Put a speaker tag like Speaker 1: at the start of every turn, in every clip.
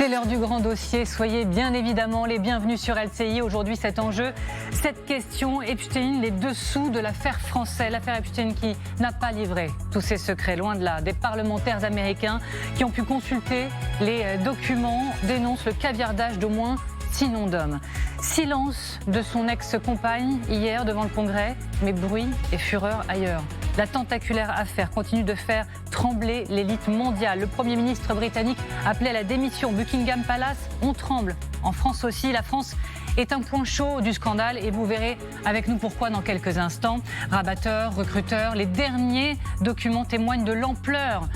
Speaker 1: C'est l'heure du grand dossier. Soyez bien évidemment les bienvenus sur LCI. Aujourd'hui, cet enjeu, cette question Epstein, les dessous de l'affaire française. L'affaire Epstein qui n'a pas livré tous ses secrets, loin de là. Des parlementaires américains qui ont pu consulter les documents dénoncent le caviardage d'au moins 6 noms d'hommes. Silence de son ex-compagne hier devant le Congrès, mais bruit et fureur ailleurs. La tentaculaire affaire continue de faire trembler l'élite mondiale. Le Premier ministre britannique appelait à la démission. Buckingham Palace, on tremble. En France aussi, la France est un point chaud du scandale et vous verrez avec nous pourquoi dans quelques instants. Rabatteurs, recruteurs, les derniers documents témoignent de l'ampleur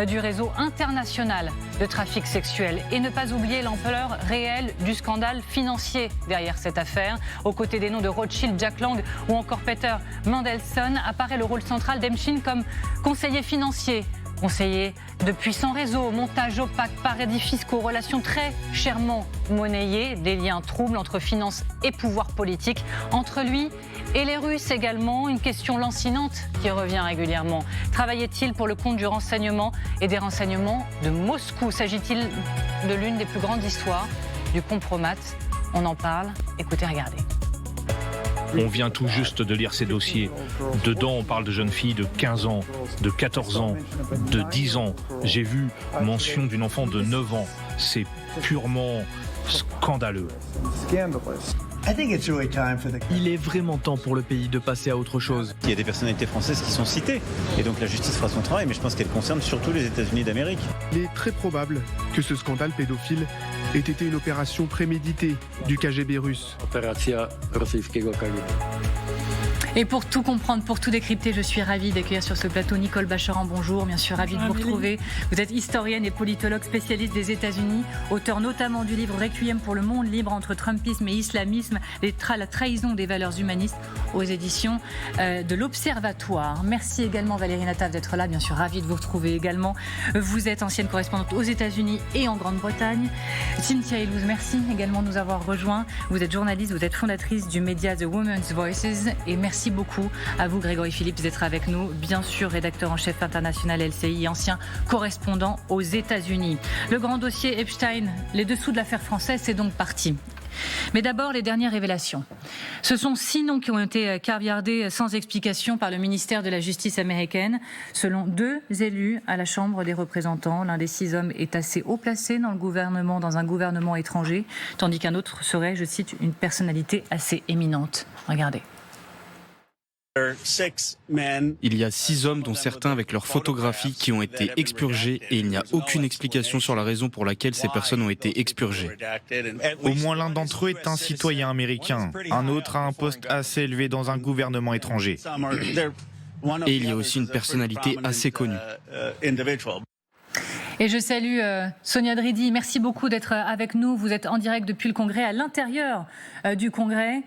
Speaker 1: du réseau international de trafic sexuel. Et ne pas oublier l'ampleur réelle du scandale financier derrière cette affaire. Aux côtés des noms de Rothschild, Jack Lang ou encore Peter Mandelson apparaît le rôle central d'Epstein comme conseiller financier. Conseiller de puissants réseaux, montage opaque, paradis fiscaux, relations très chèrement monnayées, des liens troubles entre finance et pouvoir politique, entre lui et les Russes également, une question lancinante qui revient régulièrement. Travaillait-il pour le compte du renseignement et des renseignements de Moscou? S'agit-il de l'une des plus grandes histoires du compromat? On en parle, écoutez, regardez.
Speaker 2: On vient tout juste de lire ces dossiers. Dedans, on parle de jeunes filles de 15 ans, de 14 ans, de 10 ans. J'ai vu mention d'une enfant de 9 ans. C'est purement scandaleux.
Speaker 3: Il est vraiment temps pour le pays de passer à autre chose.
Speaker 4: Il y a des personnalités françaises qui sont citées. Et donc la justice fera son travail, mais je pense qu'elle concerne surtout les États-Unis d'Amérique.
Speaker 5: Il est très probable que ce scandale pédophile ait été une opération préméditée du KGB russe.
Speaker 1: Et pour tout comprendre, pour tout décrypter, je suis ravie d'accueillir sur ce plateau Nicole Bacheran. Bonjour, bien sûr, ravie de vous retrouver. Vous êtes historienne et politologue spécialiste des États-Unis, auteur notamment du livre Requiem pour le monde libre entre Trumpisme et islamisme, la trahison des valeurs humanistes aux éditions de l'Observatoire. Merci également Valérie Nataf d'être là, bien sûr, ravie de vous retrouver également. Vous êtes ancienne correspondante aux États-Unis et en Grande-Bretagne. Cynthia Elouz, merci également de nous avoir rejoints. Vous êtes journaliste, vous êtes fondatrice du média The Women's Voices et merci beaucoup à vous Grégory Phillips d'être avec nous, bien sûr rédacteur en chef international LCI et ancien correspondant aux États-Unis. Le grand dossier Epstein, les dessous de l'affaire française, c'est donc parti. Mais d'abord, les dernières révélations. Ce sont 6 noms qui ont été caviardés sans explication par le ministère de la Justice américaine. Selon 2 élus à la Chambre des représentants, l'un des 6 hommes est assez haut placé dans un gouvernement étranger, tandis qu'un autre serait, je cite, une personnalité assez éminente. Regardez.
Speaker 3: Il y a 6 hommes, dont certains avec leurs photographies, qui ont été expurgés et il n'y a aucune explication sur la raison pour laquelle ces personnes ont été expurgées.
Speaker 6: Au moins l'un d'entre eux est un citoyen américain, un autre a un poste assez élevé dans un gouvernement étranger.
Speaker 3: Et il y a aussi une personnalité assez connue.
Speaker 1: Et je salue Sonia Dridi. Merci beaucoup d'être avec nous. Vous êtes en direct depuis le Congrès, à l'intérieur du Congrès.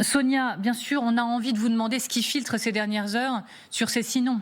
Speaker 1: Sonia, bien sûr, on a envie de vous demander ce qui filtre ces dernières heures sur ces 6 noms.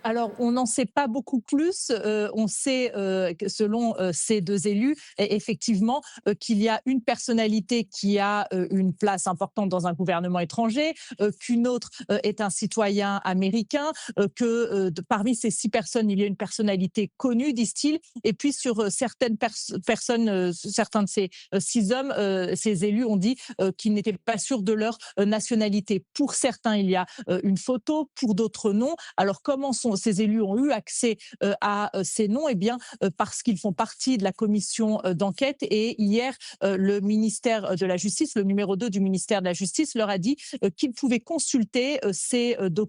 Speaker 7: Alors, on n'en sait pas beaucoup plus. On sait, que selon ces 2 élus, effectivement, qu'il y a une personnalité qui a une place importante dans un gouvernement étranger, qu'une autre est un citoyen américain, que parmi ces 6 personnes, il y a une personnalité connue, disent-ils. Et puis, sur certaines personnes, certains de ces 6 hommes, ces élus ont dit qu'ils n'étaient pas sûrs de leur nationalité. Pour certains, il y a une photo, pour d'autres, non. Alors, comment ces élus ont eu accès à ces noms? Eh bien, parce qu'ils font partie de la commission d'enquête. Et hier, le ministère de la Justice, le numéro 2 du ministère de la Justice, leur a dit qu'ils pouvaient consulter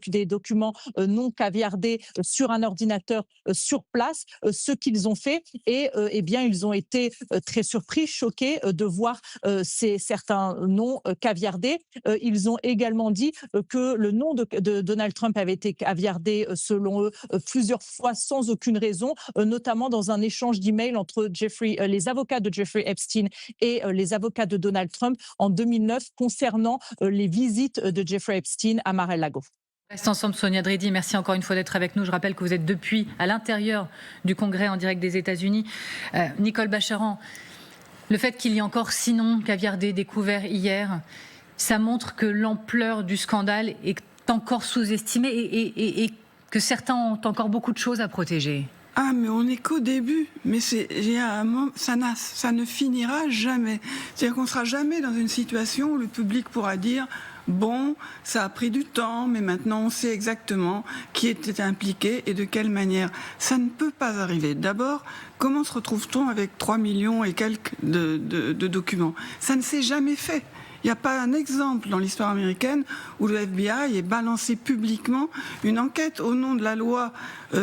Speaker 7: des documents non caviardés sur un ordinateur sur place, ce qu'ils ont fait. Et eh bien, ils ont été très surpris, choqués de voir certains noms caviardés. Ils ont également dit que le nom de Donald Trump avait été caviardé, selon eux, plusieurs fois sans aucune raison, notamment dans un échange d'emails entre les avocats de Jeffrey Epstein et les avocats de Donald Trump en 2009 concernant les visites de Jeffrey Epstein à Mar-a-Lago.
Speaker 1: Reste ensemble Sonia Dridi, merci encore une fois d'être avec nous. Je rappelle que vous êtes depuis à l'intérieur du Congrès en direct des États-Unis. Nicole Bacheran, le fait qu'il y ait encore 6 noms caviardés découverts hier, ça montre que l'ampleur du scandale est encore sous-estimée et que certains ont encore beaucoup de choses à protéger.
Speaker 8: Ah, mais on n'est qu'au début. Mais il y a un moment, ça ne finira jamais. C'est-à-dire qu'on ne sera jamais dans une situation où le public pourra dire « Bon, ça a pris du temps, mais maintenant on sait exactement qui était impliqué et de quelle manière. » Ça ne peut pas arriver. D'abord, comment se retrouve-t-on avec 3 millions et quelques de documents ? Ça ne s'est jamais fait. Il n'y a pas un exemple dans l'histoire américaine où le FBI ait balancé publiquement une enquête au nom de la loi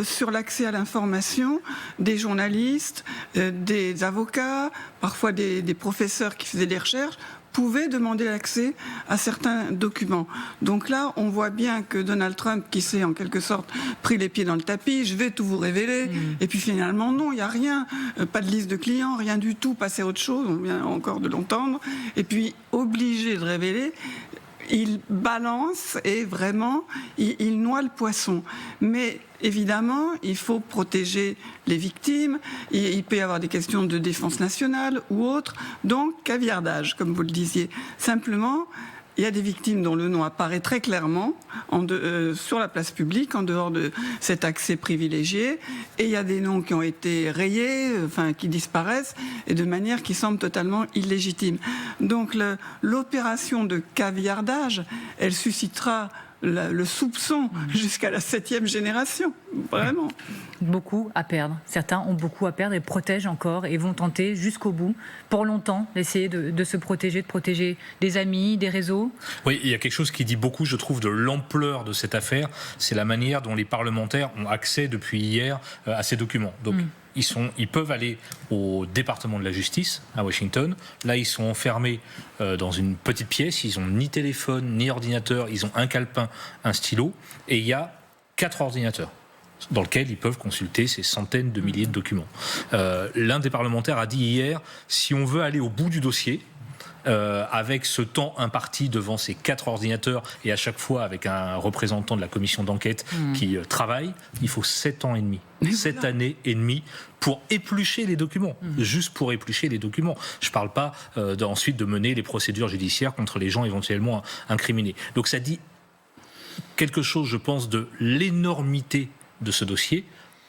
Speaker 8: sur l'accès à l'information des journalistes, des avocats, parfois des professeurs qui faisaient des recherches, pouvaient demander l'accès à certains documents. Donc là, on voit bien que Donald Trump, qui s'est en quelque sorte pris les pieds dans le tapis, je vais tout vous révéler, et puis finalement, non, il n'y a rien, pas de liste de clients, rien du tout, passer à autre chose, on vient encore de l'entendre, et puis obligé de révéler, il balance et vraiment, il noie le poisson. Mais évidemment, il faut protéger les victimes. Il peut y avoir des questions de défense nationale ou autres. Donc, caviardage, comme vous le disiez. Simplement, il y a des victimes dont le nom apparaît très clairement sur la place publique, en dehors de cet accès privilégié. Et il y a des noms qui ont été rayés, qui disparaissent, et de manière qui semble totalement illégitime. Donc l'opération de caviardage, elle suscitera le soupçon jusqu'à la 7e génération, vraiment.
Speaker 1: Beaucoup à perdre. Certains ont beaucoup à perdre et protègent encore et vont tenter jusqu'au bout, pour longtemps, d'essayer de se protéger, de protéger des amis, des réseaux.
Speaker 2: Oui, il y a quelque chose qui dit beaucoup, je trouve, de l'ampleur de cette affaire. C'est la manière dont les parlementaires ont accès depuis hier à ces documents. Donc, ils peuvent aller au département de la justice à Washington. Là, ils sont enfermés dans une petite pièce. Ils n'ont ni téléphone, ni ordinateur. Ils ont un calepin, un stylo. Et il y a 4 ordinateurs dans lesquels ils peuvent consulter ces centaines de milliers de documents. L'un des parlementaires a dit hier, si on veut aller au bout du dossier, avec ce temps imparti devant ces 4 ordinateurs et à chaque fois avec un représentant de la commission d'enquête qui travaille, il faut 7 ans et demi. 7 années et demie pour éplucher les documents, juste pour éplucher les documents. Je ne parle pas ensuite de mener les procédures judiciaires contre les gens éventuellement incriminés. Donc ça dit quelque chose, je pense, de l'énormité de ce dossier,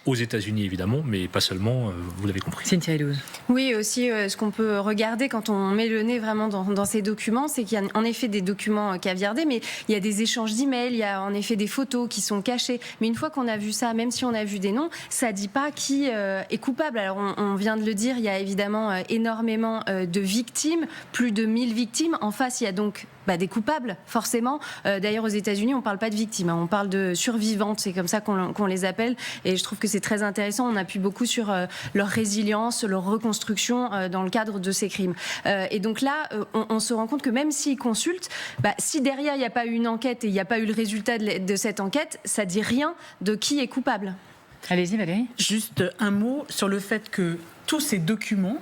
Speaker 2: aux États-Unis évidemment, mais pas seulement, vous l'avez compris.
Speaker 1: Cynthia Elouz.
Speaker 9: Oui, aussi, ce qu'on peut regarder quand on met le nez vraiment dans ces documents, c'est qu'il y a en effet des documents caviardés, mais il y a des échanges d'emails, il y a en effet des photos qui sont cachées. Mais une fois qu'on a vu ça, même si on a vu des noms, ça ne dit pas qui est coupable. Alors on vient de le dire, il y a évidemment énormément de victimes, plus de 1000 victimes. En face, il y a donc des coupables, forcément. D'ailleurs, aux États-Unis, on ne parle pas de victimes, on parle de survivantes, c'est comme ça qu'on les appelle. Et je trouve que c'est très intéressant. On appuie beaucoup sur leur résilience, leur reconstruction dans le cadre de ces crimes. Et donc là, on se rend compte que même s'ils consultent, si derrière il n'y a pas eu une enquête et il n'y a pas eu le résultat de cette enquête, ça ne dit rien de qui est coupable.
Speaker 1: Allez-y, Valérie.
Speaker 10: Juste un mot sur le fait que tous ces documents,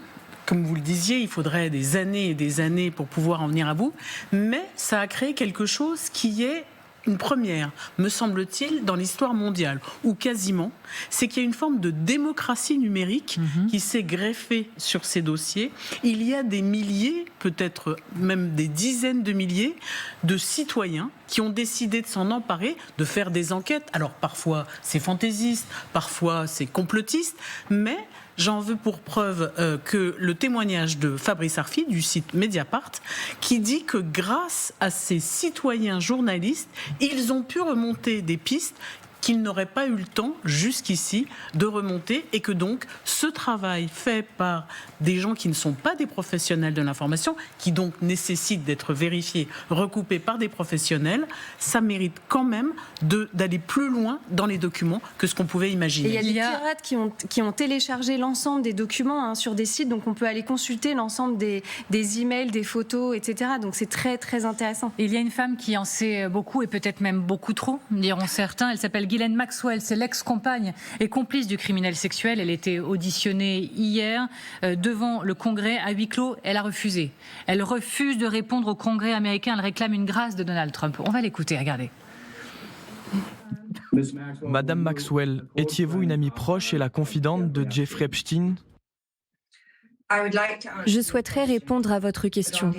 Speaker 10: comme vous le disiez, il faudrait des années et des années pour pouvoir en venir à bout, mais ça a créé quelque chose qui est une première, me semble-t-il, dans l'histoire mondiale, ou quasiment, c'est qu'il y a une forme de démocratie numérique qui s'est greffée sur ces dossiers. Il y a des milliers, peut-être même des dizaines de milliers de citoyens qui ont décidé de s'en emparer, de faire des enquêtes. Alors parfois c'est fantaisiste, parfois c'est complotiste, mais j'en veux pour preuve que le témoignage de Fabrice Arfi du site Mediapart qui dit que grâce à ces citoyens journalistes, ils ont pu remonter des pistes qu'ils n'auraient pas eu le temps jusqu'ici de remonter et que donc ce travail fait par des gens qui ne sont pas des professionnels de l'information, qui donc nécessitent d'être vérifiés, recoupés par des professionnels, ça mérite quand même d'aller plus loin dans les documents que ce qu'on pouvait imaginer.
Speaker 9: Et il y a des pirates qui ont téléchargé l'ensemble des documents sur des sites, donc on peut aller consulter l'ensemble des emails, des photos, etc. Donc c'est très très intéressant.
Speaker 1: Il y a une femme qui en sait beaucoup et peut-être même beaucoup trop, diront certains. Elle s'appelle Ghislaine Maxwell, c'est l'ex-compagne et complice du criminel sexuel. Elle était auditionnée hier devant le Congrès à huis clos. Elle a refusé. Elle refuse de répondre au Congrès américain. Elle réclame une grâce de Donald Trump. On va l'écouter, regardez.
Speaker 11: Madame Maxwell, étiez-vous une amie proche et la confidente de Jeffrey Epstein ?
Speaker 12: Je souhaiterais répondre à votre question,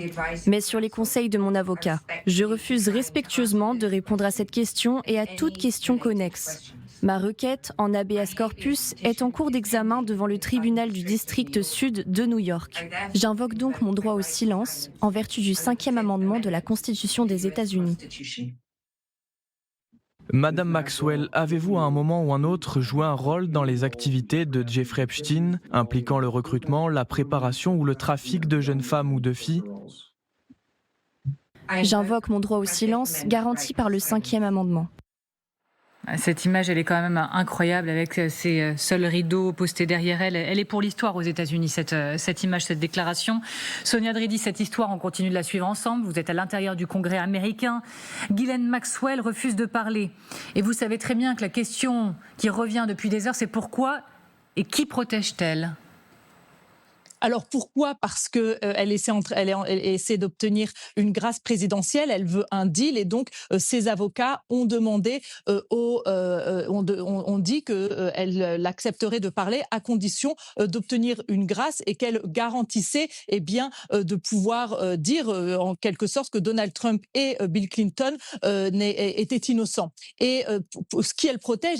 Speaker 12: mais sur les conseils de mon avocat. Je refuse respectueusement de répondre à cette question et à toute question connexe. Ma requête en habeas corpus est en cours d'examen devant le tribunal du district sud de New York. J'invoque donc mon droit au silence en vertu du 5e amendement de la Constitution des États-Unis.
Speaker 11: Madame Maxwell, avez-vous à un moment ou un autre joué un rôle dans les activités de Jeffrey Epstein, impliquant le recrutement, la préparation ou le trafic de jeunes femmes ou de filles ?
Speaker 12: J'invoque mon droit au silence garanti par le 5e amendement.
Speaker 1: Cette image, elle est quand même incroyable avec ces seuls rideaux postés derrière elle. Elle est pour l'histoire aux États-Unis, cette image, cette déclaration. Sonia Dridi, cette histoire, on continue de la suivre ensemble. Vous êtes à l'intérieur du Congrès américain. Ghislaine Maxwell refuse de parler. Et vous savez très bien que la question qui revient depuis des heures, c'est pourquoi et qui protège-t-elle ?
Speaker 7: Alors pourquoi ? Parce qu'elle essaie d'obtenir une grâce présidentielle, elle veut un deal et donc ses avocats ont demandé, ont dit qu'elle accepterait de parler à condition d'obtenir une grâce et qu'elle garantissait de pouvoir dire en quelque sorte que Donald Trump et Bill Clinton étaient innocents. Et ce qu'elle protège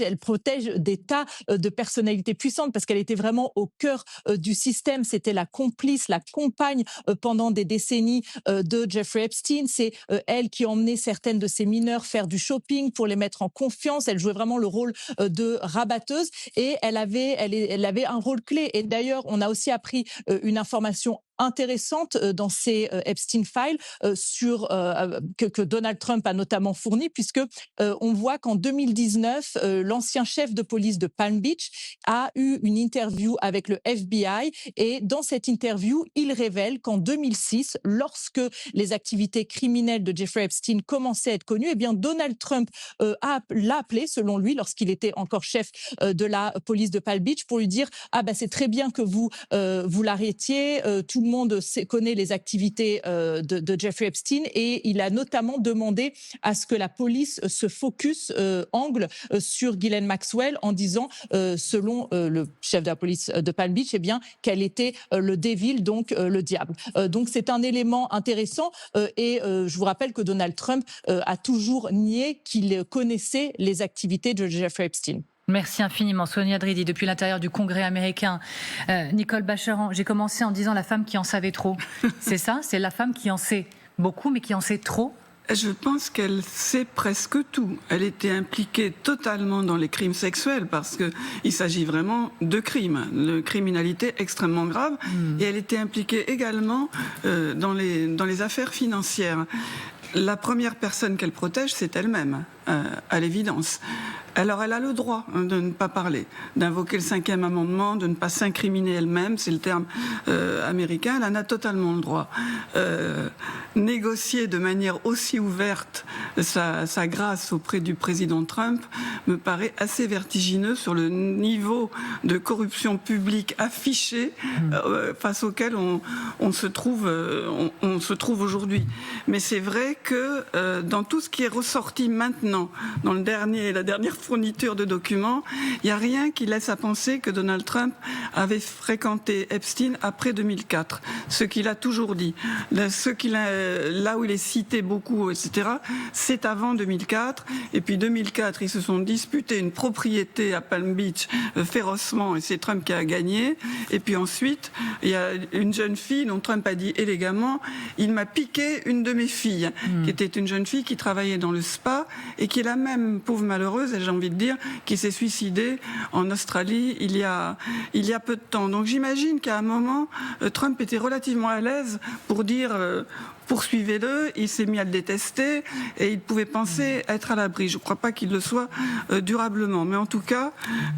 Speaker 7: des tas de personnalités puissantes parce qu'elle était vraiment au cœur du système. C'était la complice, la compagne pendant des décennies de Jeffrey Epstein. C'est elle qui emmenait certaines de ses mineurs faire du shopping pour les mettre en confiance. Elle jouait vraiment le rôle de rabatteuse et elle avait un rôle clé. Et d'ailleurs, on a aussi appris une information intéressante dans ces Epstein Files que Donald Trump a notamment fourni puisque on voit qu'en 2019 l'ancien chef de police de Palm Beach a eu une interview avec le FBI et dans cette interview il révèle qu'en 2006 lorsque les activités criminelles de Jeffrey Epstein commençaient à être connues, Donald Trump l'a appelé selon lui lorsqu'il était encore chef de la police de Palm Beach pour lui dire c'est très bien que vous l'arrêtiez, tout le monde connaît les activités de Jeffrey Epstein et il a notamment demandé à ce que la police se focus sur Ghislaine Maxwell en disant, selon le chef de la police de Palm Beach, qu'elle était le devil, donc le diable. Donc c'est un élément intéressant et je vous rappelle que Donald Trump a toujours nié qu'il connaissait les activités de Jeffrey Epstein.
Speaker 1: Merci infiniment, Sonia Dridi, depuis l'intérieur du Congrès américain. Nicole Bacharan, j'ai commencé en disant la femme qui en savait trop. C'est ça ? C'est la femme qui en sait beaucoup, mais qui en sait trop ?
Speaker 8: Je pense qu'elle sait presque tout. Elle était impliquée totalement dans les crimes sexuels parce qu'il s'agit vraiment de crimes, de criminalité extrêmement grave. Et elle était impliquée également dans les affaires financières. La première personne qu'elle protège, c'est elle-même, à l'évidence. Alors elle a le droit de ne pas parler, d'invoquer le 5e amendement, de ne pas s'incriminer elle-même, c'est le terme américain, elle en a totalement le droit. Négocier de manière aussi ouverte sa grâce auprès du président Trump me paraît assez vertigineux sur le niveau de corruption publique affiché face auquel on se trouve aujourd'hui. Mais c'est vrai que dans tout ce qui est ressorti maintenant, dans la dernière fourniture de documents, il n'y a rien qui laisse à penser que Donald Trump avait fréquenté Epstein après 2004. Ce qu'il a toujours dit. Là où il est cité beaucoup, etc., c'est avant 2004. Et puis 2004, ils se sont disputés une propriété à Palm Beach férocement et c'est Trump qui a gagné. Et puis ensuite, il y a une jeune fille dont Trump a dit élégamment « Il m'a piqué une de mes filles », qui était une jeune fille qui travaillait dans le spa et qui est la même pauvre malheureuse, j'ai envie de dire, qui s'est suicidée en Australie il y a peu de temps. Donc j'imagine qu'à un moment, Trump était relativement à l'aise pour dire poursuivez-le, il s'est mis à le détester et il pouvait penser être à l'abri. Je ne crois pas qu'il le soit durablement. Mais en tout cas,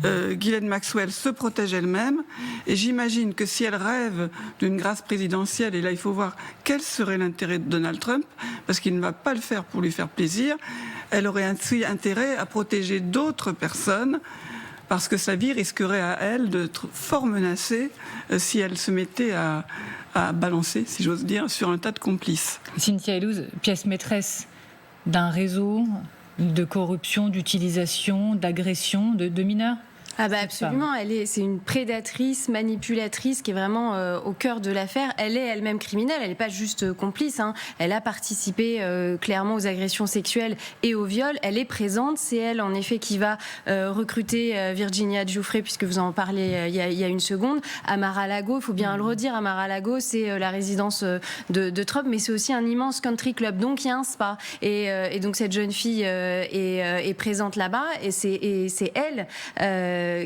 Speaker 8: Ghislaine Maxwell se protège elle-même et j'imagine que si elle rêve d'une grâce présidentielle, et là il faut voir quel serait l'intérêt de Donald Trump, parce qu'il ne va pas le faire pour lui faire plaisir, elle aurait ainsi intérêt à protéger d'autres personnes parce que sa vie risquerait à elle d'être fort menacée si elle se mettait à balancer, si j'ose dire, sur un tas de complices.
Speaker 1: Cynthia Elouz, pièce maîtresse d'un réseau de corruption, d'utilisation, d'agression de mineurs ?
Speaker 9: Ah bah absolument, c'est une prédatrice, manipulatrice qui est vraiment au cœur de l'affaire. Elle est elle-même criminelle, elle n'est pas juste complice, hein. Elle a participé clairement aux agressions sexuelles et au viol. Elle est présente, c'est elle en effet qui va recruter Virginia Giuffre, puisque vous en parlez il y a une seconde, à Mar-a-Lago. Il faut bien le redire, à Mar-a-Lago, c'est la résidence de Trump, mais c'est aussi un immense country club, donc il y a un spa. Et donc cette jeune fille est présente là-bas, et c'est elle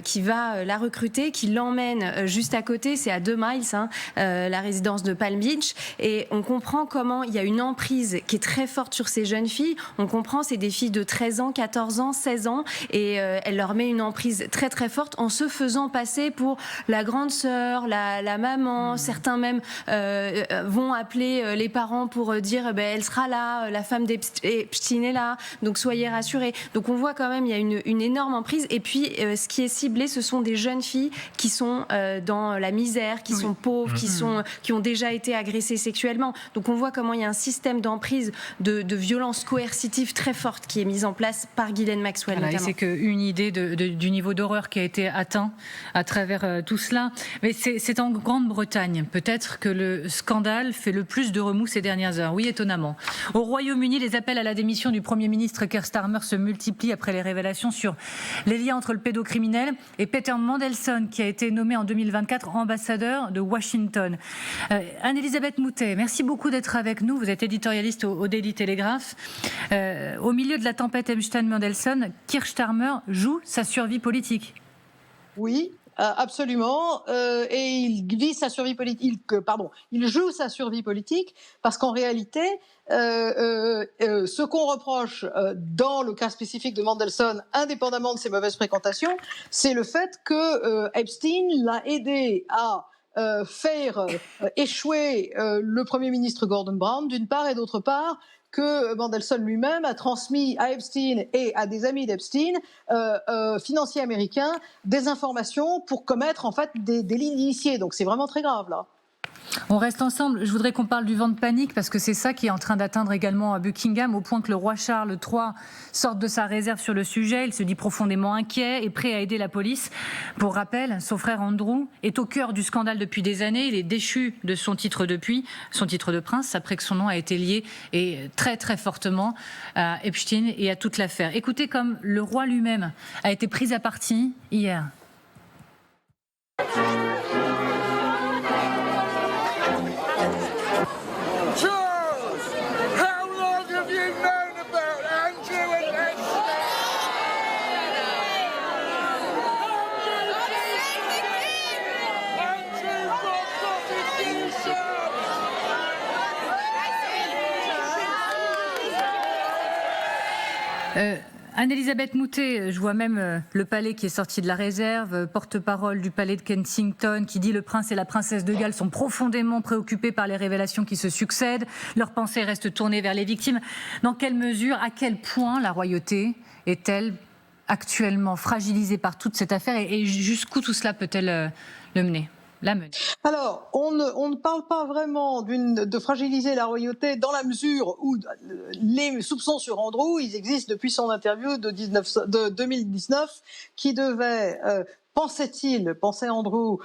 Speaker 9: qui va la recruter, qui l'emmène juste à côté, c'est à 2 miles, hein, la résidence de Palm Beach, et on comprend comment il y a une emprise qui est très forte sur ces jeunes filles. On comprend, c'est des filles de 13 ans, 14 ans, 16 ans, et elle leur met une emprise très très forte en se faisant passer pour la grande sœur, la maman. Certains même vont appeler les parents pour dire elle sera là, la femme d'Epstein est là, donc soyez rassurés. Donc on voit quand même il y a une énorme emprise, et puis ce qui est ciblé, ce sont des jeunes filles qui sont dans la misère, qui sont pauvres, qui ont déjà été agressées sexuellement. Donc on voit comment il y a un système d'emprise, de violence coercitive très forte qui est mise en place par Ghislaine Maxwell.
Speaker 1: Voilà, et c'est qu'une idée du niveau d'horreur qui a été atteint à travers tout cela. Mais c'est en Grande-Bretagne, peut-être, que le scandale fait le plus de remous ces dernières heures. Oui, étonnamment. Au Royaume-Uni, les appels à la démission du Premier ministre Keir Starmer se multiplient après les révélations sur les liens entre le pédocriminel et Peter Mandelson, qui a été nommé en 2024 ambassadeur de Washington. Anne-Elisabeth Moutet, merci beaucoup d'être avec nous. Vous êtes éditorialiste au Daily Telegraph. Au milieu de la tempête Epstein-Mandelson, Keir Starmer joue sa survie politique.
Speaker 13: Oui, absolument. Et il vit sa survie politique. Il joue sa survie politique parce qu'en réalité, ce qu'on reproche dans le cas spécifique de Mandelson, indépendamment de ses mauvaises fréquentations, c'est le fait que Epstein l'a aidé à faire échouer le Premier ministre Gordon Brown, d'une part, et d'autre part, que Mandelson lui-même a transmis à Epstein et à des amis d'Epstein, financiers américains, des informations pour commettre en fait des délits d'initiés. Donc c'est vraiment très grave là.
Speaker 1: On reste ensemble. Je voudrais qu'on parle du vent de panique, parce que c'est ça qui est en train d'atteindre également à Buckingham, au point que le roi Charles III sorte de sa réserve sur le sujet. Il se dit profondément inquiet et prêt à aider la police. Pour rappel, son frère Andrew est au cœur du scandale depuis des années. Il est déchu de son titre son titre de prince, après que son nom a été lié et très très fortement à Epstein et à toute l'affaire. Écoutez comme le roi lui-même a été pris à partie hier. Anne-Elisabeth Moutet, je vois même le palais qui est sorti de la réserve, porte-parole du palais de Kensington, qui dit le prince et la princesse de Galles sont profondément préoccupés par les révélations qui se succèdent. Leurs pensées restent tournées vers les victimes. Dans quelle mesure, à quel point la royauté est-elle actuellement fragilisée par toute cette affaire, et jusqu'où tout cela peut-elle le mener ?
Speaker 13: Alors, on ne parle pas vraiment de fragiliser la royauté, dans la mesure où les soupçons sur Andrew, ils existent depuis son interview de 2019, qui devait, pensait Andrew,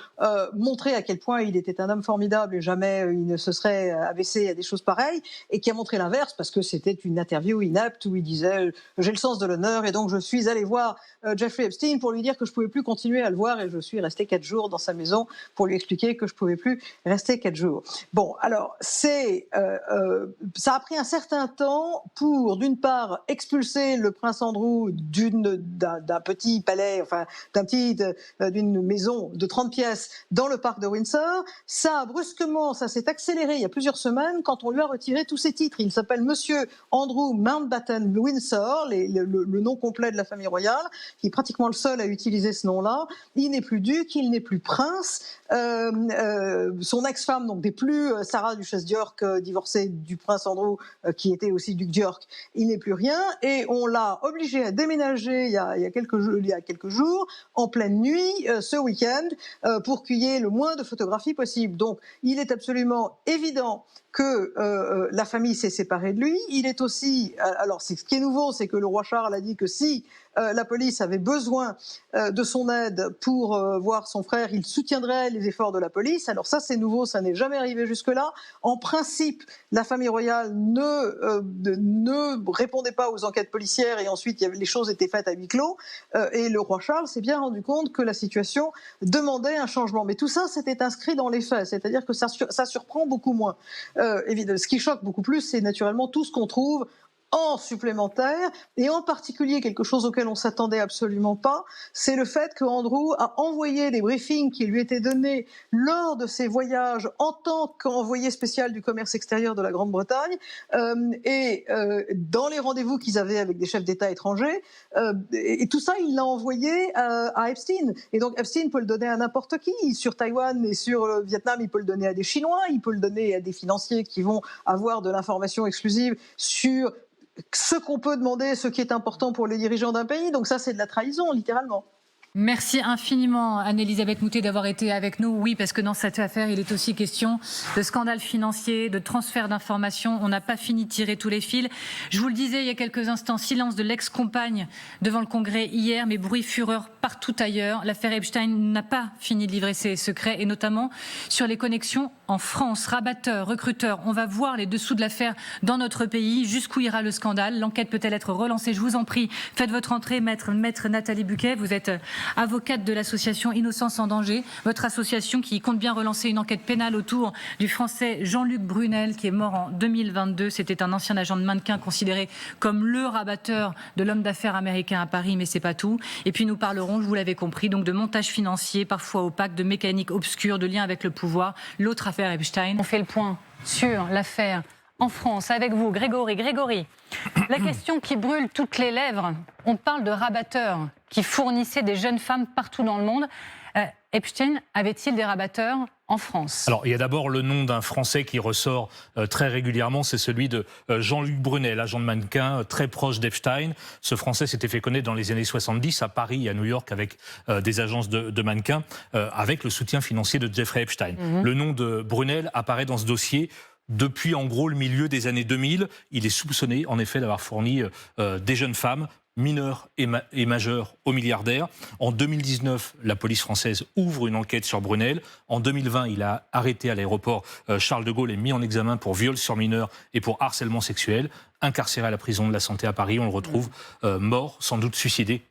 Speaker 13: montrer à quel point il était un homme formidable et jamais il ne se serait abaissé à des choses pareilles, et qui a montré l'inverse, parce que c'était une interview inapte où il disait « j'ai le sens de l'honneur et donc je suis allé voir Jeffrey Epstein pour lui dire que je pouvais plus continuer à le voir, et je suis resté 4 jours dans sa maison pour lui expliquer que je pouvais plus rester 4 jours. » Bon, alors ça a pris un certain temps pour, d'une part, expulser le prince Andrew d'un petit palais, enfin d'une maison de 30 pièces dans le parc de Windsor. Ça s'est accéléré il y a plusieurs semaines quand on lui a retiré tous ses titres. Il s'appelle Monsieur Andrew Mountbatten Windsor, le nom complet de la famille royale, qui est pratiquement le seul à utiliser ce nom-là. Il n'est plus duc, il n'est plus prince. Son ex-femme, donc des plus, Sarah Duchesse d'York, divorcée du prince Andrew, qui était aussi duc d'York, il n'est plus rien, et on l'a obligé à déménager il y a quelques jours, en pleine nuit, ce week-end, pour qu'il y ait le moins de photographies possible. Donc, il est absolument évident que la famille s'est séparée de lui. Il est aussi, alors ce qui est nouveau, c'est que le roi Charles a dit que si la police avait besoin de son aide pour voir son frère, il soutiendrait les efforts de la police. Alors ça, c'est nouveau, ça n'est jamais arrivé jusque-là. En principe, la famille royale ne répondait pas aux enquêtes policières et ensuite les choses étaient faites à huis clos. Et le roi Charles s'est bien rendu compte que la situation demandait un changement. Mais tout ça, c'était inscrit dans les faits, c'est-à-dire que ça surprend beaucoup moins. Évidemment, ce qui choque beaucoup plus, c'est naturellement tout ce qu'on trouve en supplémentaire, et en particulier quelque chose auquel on s'attendait absolument pas, c'est le fait que Andrew a envoyé des briefings qui lui étaient donnés lors de ses voyages en tant qu'envoyé spécial du commerce extérieur de la Grande-Bretagne, et dans les rendez-vous qu'ils avaient avec des chefs d'État étrangers, et tout ça, il l'a envoyé à Epstein. Et donc Epstein peut le donner à n'importe qui. Sur Taïwan et sur le Vietnam, il peut le donner à des Chinois, il peut le donner à des financiers qui vont avoir de l'information exclusive sur ce qu'on peut demander, ce qui est important pour les dirigeants d'un pays. Donc ça, c'est de la trahison, littéralement.
Speaker 1: Merci infiniment Anne-Elisabeth Moutet d'avoir été avec nous. Oui, parce que dans cette affaire, il est aussi question de scandale financier, de transfert d'informations. On n'a pas fini de tirer tous les fils. Je vous le disais il y a quelques instants, silence de l'ex-compagne devant le Congrès hier, mais bruit, fureur partout ailleurs. L'affaire Epstein n'a pas fini de livrer ses secrets, et notamment sur les connexions en France. Rabatteurs, recruteurs, on va voir les dessous de l'affaire dans notre pays. Jusqu'où ira le scandale? L'enquête peut-elle être relancée? Je vous en prie, faites votre entrée, maître Nathalie Buquet. Vous êtes avocate de l'association Innocence en danger, votre association qui compte bien relancer une enquête pénale autour du Français Jean-Luc Brunel, qui est mort en 2022. C'était un ancien agent de mannequin considéré comme le rabatteur de l'homme d'affaires américain à Paris, mais c'est pas tout. Et puis nous parlerons, vous l'avez compris, donc de montage financier, parfois opaque, de mécanique obscure, de lien avec le pouvoir. L'autre affaire Epstein. On fait le point sur l'affaire en France avec vous, Grégory. Grégory, la question qui brûle toutes les lèvres, on parle de rabatteurs qui fournissaient des jeunes femmes partout dans le monde. Epstein avait-il des rabatteurs en France?
Speaker 2: Alors, il y a d'abord le nom d'un Français qui ressort très régulièrement, c'est celui de Jean-Luc Brunel, agent de mannequin très proche d'Epstein. Ce Français s'était fait connaître dans les années 70 à Paris et à New York avec des agences de mannequins, avec le soutien financier de Jeffrey Epstein. Le nom de Brunel apparaît dans ce dossier depuis en gros le milieu des années 2000. Il est soupçonné en effet d'avoir fourni des jeunes femmes mineurs et majeurs aux milliardaires. En 2019, la police française ouvre une enquête sur Brunel. En 2020, il a arrêté à l'aéroport Charles de Gaulle et mis en examen pour viol sur mineurs et pour harcèlement sexuel. Incarcéré à la prison de la Santé à Paris, on le retrouve mort, sans doute suicidé,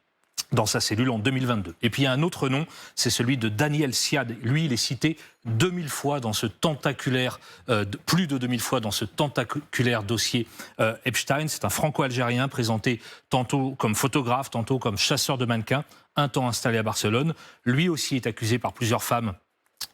Speaker 2: dans sa cellule en 2022. Et puis il y a un autre nom, c'est celui de Daniel Siad. Lui, il est cité 2000 fois dans ce tentaculaire, plus de 2000 fois dans ce tentaculaire dossier Epstein. C'est un franco-algérien présenté tantôt comme photographe, tantôt comme chasseur de mannequins, un temps installé à Barcelone. Lui aussi est accusé par plusieurs femmes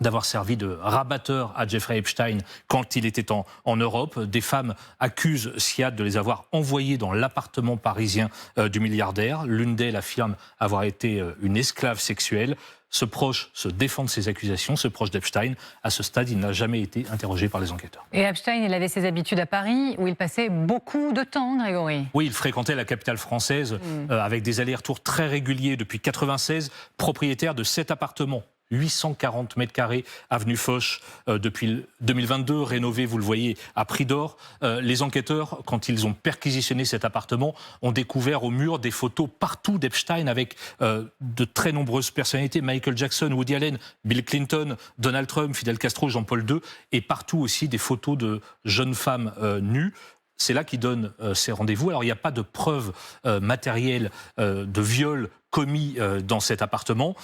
Speaker 2: d'avoir servi de rabatteur à Jeffrey Epstein quand il était en Europe. Des femmes accusent Siad de les avoir envoyés dans l'appartement parisien du milliardaire. L'une d'elles affirme avoir été une esclave sexuelle. Ce proche se défend de ces accusations, ce proche d'Epstein. À ce stade, il n'a jamais été interrogé par les enquêteurs.
Speaker 1: Et Epstein, il avait ses habitudes à Paris, où il passait beaucoup de temps, Grégory.
Speaker 2: Oui, il fréquentait la capitale française avec des allers-retours très réguliers depuis 1996, propriétaire de 7 appartements. 840 mètres carrés, avenue Foch, depuis 2022, rénové, vous le voyez, à prix d'or. Les enquêteurs, quand ils ont perquisitionné cet appartement, ont découvert au mur des photos partout d'Epstein avec de très nombreuses personnalités, Michael Jackson, Woody Allen, Bill Clinton, Donald Trump, Fidel Castro, Jean-Paul II, et partout aussi des photos de jeunes femmes nues. C'est là qu'il donne ses rendez-vous. Alors, il n'y a pas de preuves matérielles de viol commis dans cet appartement,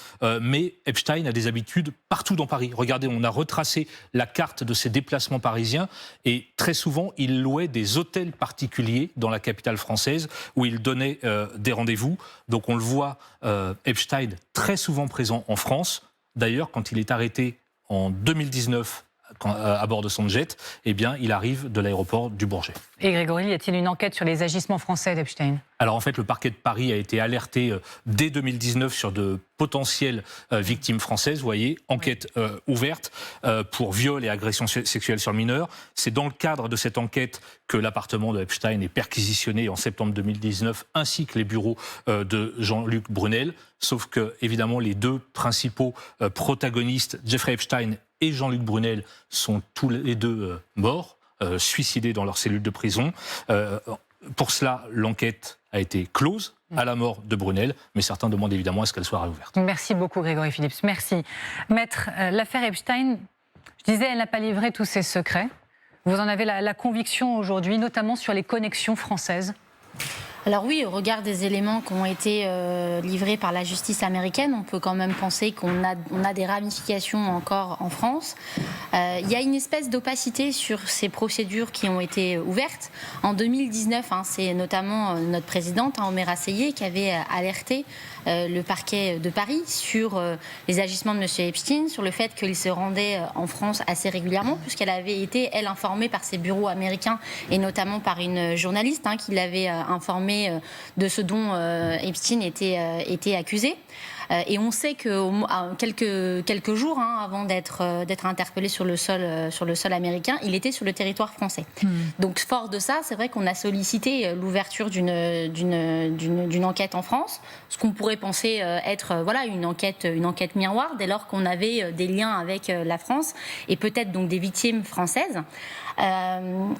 Speaker 2: mais Epstein a des habitudes partout dans Paris. Regardez, on a retracé la carte de ses déplacements parisiens et très souvent, il louait des hôtels particuliers dans la capitale française où il donnait des rendez-vous. Donc, on le voit, Epstein très souvent présent en France. D'ailleurs, quand il est arrêté en 2019 à bord de son jet, eh bien, il arrive de l'aéroport du Bourget.
Speaker 1: Et Grégory, y a-t-il une enquête sur les agissements français d'Epstein?
Speaker 2: Alors en fait, le parquet de Paris a été alerté dès 2019 sur de potentielles victimes françaises. Vous voyez, enquête ouverte pour viol et agression sexuelle sur mineurs. C'est dans le cadre de cette enquête que l'appartement de Epstein est perquisitionné en septembre 2019, ainsi que les bureaux de Jean-Luc Brunel. Sauf que, évidemment, les deux principaux protagonistes, Jeffrey Epstein et Jean-Luc Brunel, sont tous les deux morts, suicidés dans leur cellule de prison. pour cela, l'enquête a été close à la mort de Brunel, mais certains demandent évidemment à ce qu'elle soit réouverte.
Speaker 1: Merci beaucoup Grégory Phillips, merci. Maître, l'affaire Epstein, je disais, elle n'a pas livré tous ses secrets. Vous en avez la conviction aujourd'hui, notamment sur les connexions françaises?
Speaker 14: Alors oui, au regard des éléments qui ont été livrés par la justice américaine, on peut quand même penser qu'on a des ramifications encore en France. Il y a une espèce d'opacité sur ces procédures qui ont été ouvertes. En 2019, c'est notamment notre présidente, Omer Assayeh, qui avait alerté le parquet de Paris sur les agissements de M. Epstein, sur le fait qu'il se rendait en France assez régulièrement, puisqu'elle avait été, elle, informée par ses bureaux américains, et notamment par une journaliste qui l'avait informée de ce dont Epstein était accusé. Et on sait que quelques jours avant d'être interpellé sur le sol américain, il était sur le territoire français. Donc fort de ça, c'est vrai qu'on a sollicité l'ouverture d'une enquête en France, ce qu'on pourrait penser être une enquête miroir, dès lors qu'on avait des liens avec la France et peut-être donc des victimes françaises.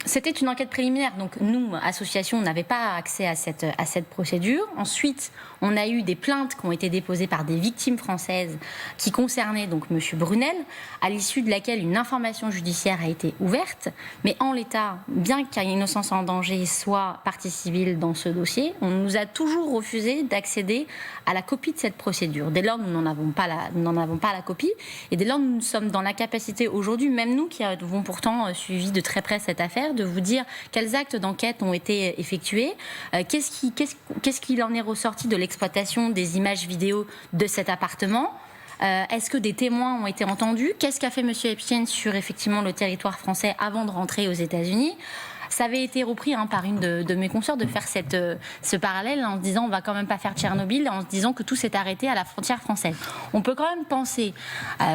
Speaker 14: C'était une enquête préliminaire, donc nous, association, on n'avait pas accès à cette procédure. Ensuite, on a eu des plaintes qui ont été déposées par des victimes françaises qui concernaient donc M. Brunel, à l'issue de laquelle une information judiciaire a été ouverte. Mais en l'état, bien qu'un innocence en danger soit partie civile dans ce dossier, on nous a toujours refusé d'accéder à la copie de cette procédure. Dès lors, nous n'en avons pas la copie. Et dès lors, nous sommes dans la capacité aujourd'hui, même nous qui avons pourtant suivi de très près cette affaire, de vous dire quels actes d'enquête ont été effectués, qu'est-ce qu'il en est ressorti de l'exploitation des images vidéo de cet appartement. Est-ce que des témoins ont été entendus? Qu'est-ce qu'a fait M. Epstein sur effectivement le territoire français avant de rentrer aux États-Unis? Ça avait été repris par une de mes consoeurs de faire ce parallèle en se disant on va quand même pas faire Tchernobyl, en se disant que tout s'est arrêté à la frontière française. On peut quand même penser,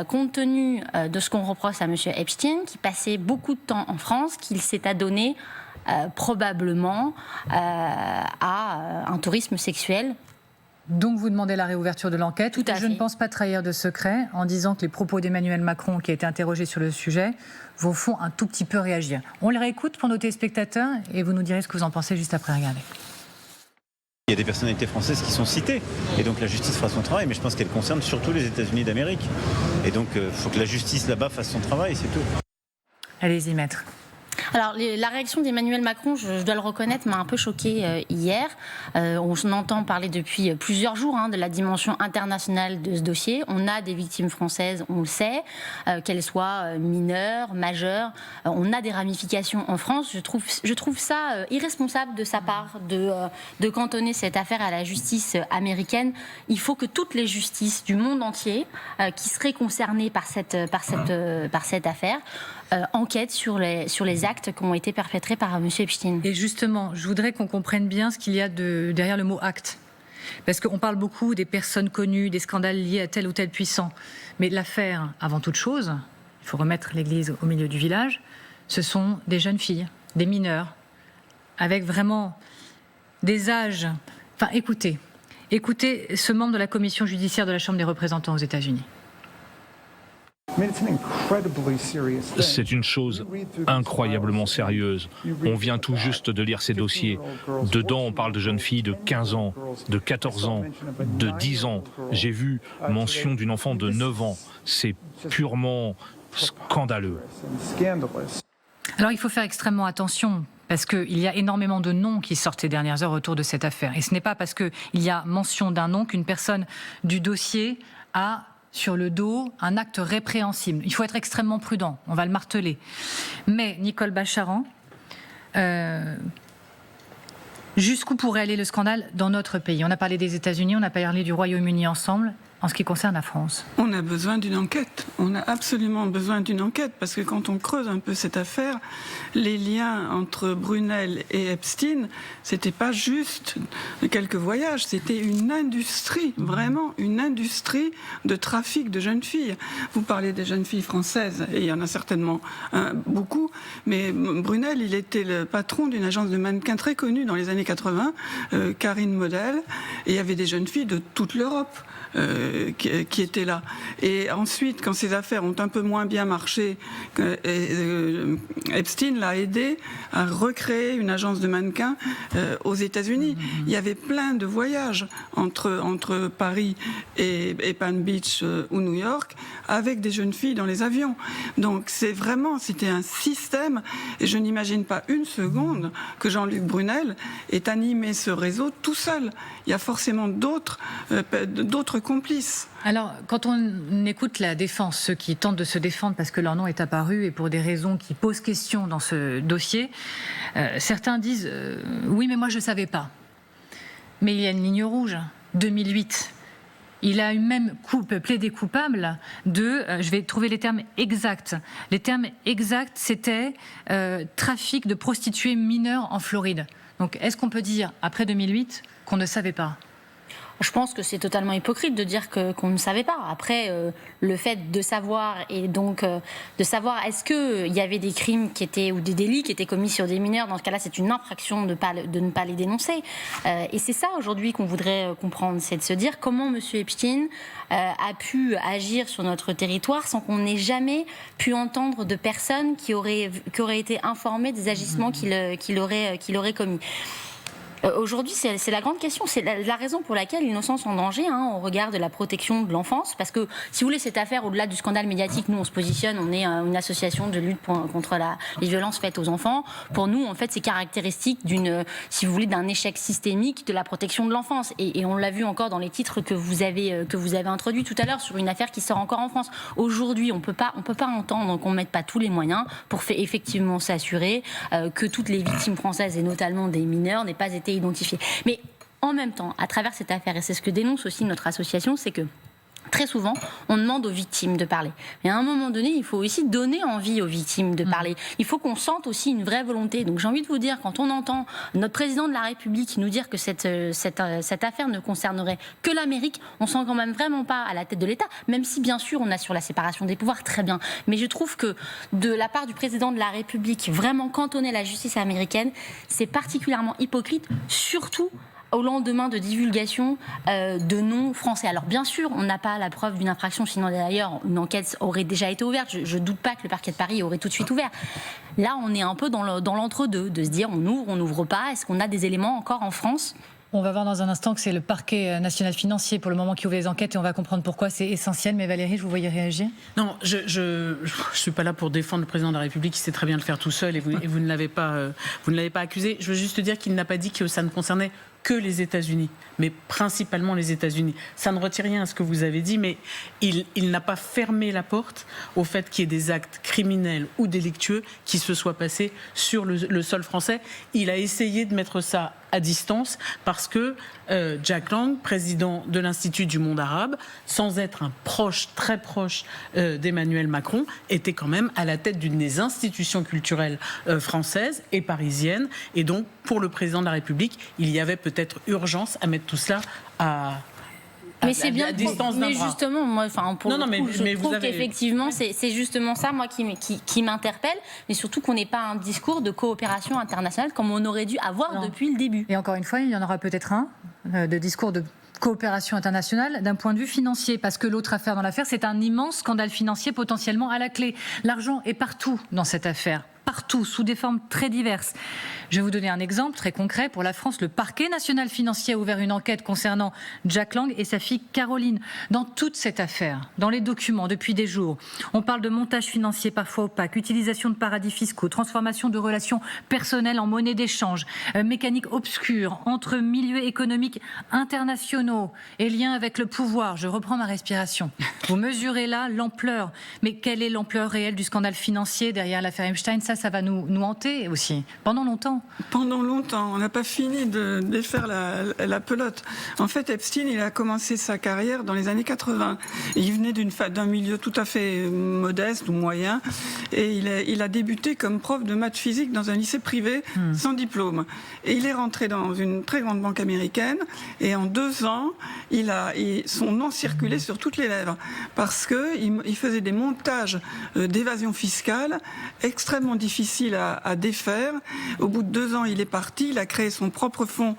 Speaker 14: compte tenu de ce qu'on reproche à M. Epstein, qui passait beaucoup de temps en France, qu'il s'est adonné probablement à un tourisme sexuel.
Speaker 1: Donc vous demandez la réouverture de l'enquête.
Speaker 14: Tout à fait.
Speaker 1: Je ne pense pas trahir de secret en disant que les propos d'Emmanuel Macron, qui a été interrogé sur le sujet, vous font un tout petit peu réagir. On les réécoute pour nos téléspectateurs et vous nous direz ce que vous en pensez juste après. Regardez.
Speaker 4: Il y a des personnalités françaises qui sont citées. Et donc la justice fera son travail, mais je pense qu'elle concerne surtout les États-Unis d'Amérique. Et donc il faut que la justice là-bas fasse son travail, c'est tout.
Speaker 1: Allez-y, maître.
Speaker 14: Alors, la réaction d'Emmanuel Macron, je dois le reconnaître, m'a un peu choquée hier. On entend parler depuis plusieurs jours de la dimension internationale de ce dossier. On a des victimes françaises, on le sait, qu'elles soient mineures, majeures. On a des ramifications en France. Je trouve ça irresponsable de sa part de cantonner cette affaire à la justice américaine. Il faut que toutes les justices du monde entier qui seraient concernées par cette affaire enquête sur les actes qui ont été perpétrés par M. Epstein.
Speaker 1: Et justement, je voudrais qu'on comprenne bien ce qu'il y a derrière le mot acte. Parce qu'on parle beaucoup des personnes connues, des scandales liés à tel ou tel puissant. Mais l'affaire, avant toute chose, il faut remettre l'église au milieu du village, ce sont des jeunes filles, des mineurs, avec vraiment des âges... Enfin, écoutez ce membre de la commission judiciaire de la Chambre des représentants aux États-Unis.
Speaker 2: C'est une chose incroyablement sérieuse. On vient tout juste de lire ces dossiers. Dedans, on parle de jeunes filles de 15 ans, de 14 ans, de 10 ans. J'ai vu mention d'une enfant de 9 ans. C'est purement scandaleux.
Speaker 1: Alors, il faut faire extrêmement attention. Parce qu'il y a énormément de noms qui sortent ces dernières heures autour de cette affaire. Et ce n'est pas parce qu'il y a mention d'un nom qu'une personne du dossier a sur le dos un acte répréhensible. Il faut être extrêmement prudent, on va le marteler. Mais, Nicole Bacharan, jusqu'où pourrait aller le scandale dans notre pays? On a parlé des États-Unis, on a parlé du Royaume-Uni ensemble. En ce qui concerne la France,
Speaker 8: on a besoin d'une enquête. On a absolument besoin d'une enquête parce que quand on creuse un peu cette affaire, les liens entre Brunel et Epstein, c'était pas juste quelques voyages, c'était une industrie, vraiment une industrie de trafic de jeunes filles. Vous parlez des jeunes filles françaises, et il y en a certainement beaucoup, mais Brunel, il était le patron d'une agence de mannequins très connue dans les années 80, Karine Model, et il y avait des jeunes filles de toute l'Europe. qui était là. Et ensuite, quand ces affaires ont un peu moins bien marché, Epstein l'a aidé à recréer une agence de mannequins aux États-Unis. Il y avait plein de voyages entre Paris et Palm Beach ou New York avec des jeunes filles dans les avions. Donc c'était un système, et je n'imagine pas une seconde que Jean-Luc Brunel ait animé ce réseau tout seul. Il y a forcément d'autres complices.
Speaker 1: Alors, quand on écoute la défense, ceux qui tentent de se défendre parce que leur nom est apparu et pour des raisons qui posent question dans ce dossier, certains disent oui, mais moi je ne savais pas. Mais il y a une ligne rouge, 2008. Il a eu même plaidé coupable de, je vais trouver les termes exacts. Les termes exacts, c'était trafic de prostituées mineures en Floride. Donc, est-ce qu'on peut dire, après 2008, qu'on ne savait pas ?
Speaker 14: Je pense que c'est totalement hypocrite de dire qu'on ne savait pas. Après, le fait de savoir, et donc de savoir est-ce qu'il y avait des crimes ou des délits qui étaient commis sur des mineurs, dans ce cas-là, c'est une infraction de ne pas les dénoncer. Et c'est ça aujourd'hui qu'on voudrait comprendre, c'est de se dire comment M. Epstein a pu agir sur notre territoire sans qu'on ait jamais pu entendre de personnes qui auraient été informées des agissements qu'il aurait commis. Aujourd'hui, c'est la grande question. C'est la raison pour laquelle l'innocence en danger, au regard de la protection de l'enfance. Parce que, si vous voulez, cette affaire, au-delà du scandale médiatique, nous, on se positionne, on est une association de lutte contre les violences faites aux enfants. Pour nous, en fait, c'est caractéristique si vous voulez, d'un échec systémique de la protection de l'enfance. Et on l'a vu encore dans les titres que vous avez introduits tout à l'heure sur une affaire qui sort encore en France. Aujourd'hui, on peut pas entendre qu'on ne mette pas tous les moyens pour effectivement s'assurer que toutes les victimes françaises, et notamment des mineurs, n'aient pas été identifiés. Mais en même temps, à travers cette affaire, et c'est ce que dénonce aussi notre association, c'est que très souvent, on demande aux victimes de parler. Mais à un moment donné, il faut aussi donner envie aux victimes de parler. Il faut qu'on sente aussi une vraie volonté. Donc j'ai envie de vous dire, quand on entend notre président de la République nous dire que cette affaire ne concernerait que l'Amérique, on sent quand même vraiment pas à la tête de l'État, même si bien sûr on assure la séparation des pouvoirs, très bien. Mais je trouve que de la part du président de la République, vraiment cantonner la justice américaine, c'est particulièrement hypocrite, surtout au lendemain de divulgation de noms français. Alors bien sûr, on n'a pas la preuve d'une infraction, sinon d'ailleurs une enquête aurait déjà été ouverte. Je ne doute pas que le parquet de Paris aurait tout de suite ouvert. Là, on est un peu dans l'entre-deux, de se dire on ouvre, on n'ouvre pas. Est-ce qu'on a des éléments encore en France ?
Speaker 1: On va voir dans un instant que c'est le parquet national financier pour le moment qui ouvre les enquêtes et on va comprendre pourquoi c'est essentiel. Mais Valérie, je vous voyais réagir.
Speaker 10: Non, je suis pas là pour défendre le président de la République qui sait très bien le faire tout seul et vous ne l'avez pas accusé. Je veux juste dire qu'il n'a pas dit que ça ne concernait que les États-Unis, mais principalement les États-Unis. Ça ne retire rien à ce que vous avez dit, mais il n'a pas fermé la porte au fait qu'il y ait des actes criminels ou délictueux qui se soient passés sur le sol français. Il a essayé de mettre ça à distance parce que Jack Lang, président de l'Institut du monde arabe, sans être un très proche d'Emmanuel Macron, était quand même à la tête d'une des institutions culturelles françaises et parisiennes. Et donc, pour le président de la République, il y avait peut-être urgence à mettre tout cela à distance d'un bras.
Speaker 14: Mais justement, moi, je trouve qu'effectivement, c'est justement ça, moi, qui m'interpelle, mais surtout qu'on n'ait pas un discours de coopération internationale comme on aurait dû avoir depuis le début.
Speaker 1: Et encore une fois, il y en aura peut-être un de discours de coopération internationale d'un point de vue financier, parce que l'autre affaire dans l'affaire, c'est un immense scandale financier potentiellement à la clé. L'argent est partout dans cette affaire. Partout, sous des formes très diverses. Je vais vous donner un exemple très concret. Pour la France, le parquet national financier a ouvert une enquête concernant Jack Lang et sa fille Caroline. Dans toute cette affaire, dans les documents, depuis des jours, on parle de montage financier parfois opaque, utilisation de paradis fiscaux, transformation de relations personnelles en monnaie d'échange, mécanique obscure entre milieux économiques internationaux et liens avec le pouvoir. Je reprends ma respiration. Vous mesurez là l'ampleur. Mais quelle est l'ampleur réelle du scandale financier derrière l'affaire Epstein ? Ça va nous hanter aussi, pendant longtemps.
Speaker 8: Pendant longtemps, on n'a pas fini de défaire la pelote. En fait, Epstein, il a commencé sa carrière dans les années 80. Il venait d'un milieu tout à fait modeste ou moyen, et il a débuté comme prof de maths physique dans un lycée privé sans diplôme. Et il est rentré dans une très grande banque américaine, et en 2 ans, son nom circulait sur toutes les lèvres, parce qu'il faisait des montages d'évasion fiscale extrêmement difficiles difficile à défaire. Au bout de 2 ans, il est parti, il a créé son propre fonds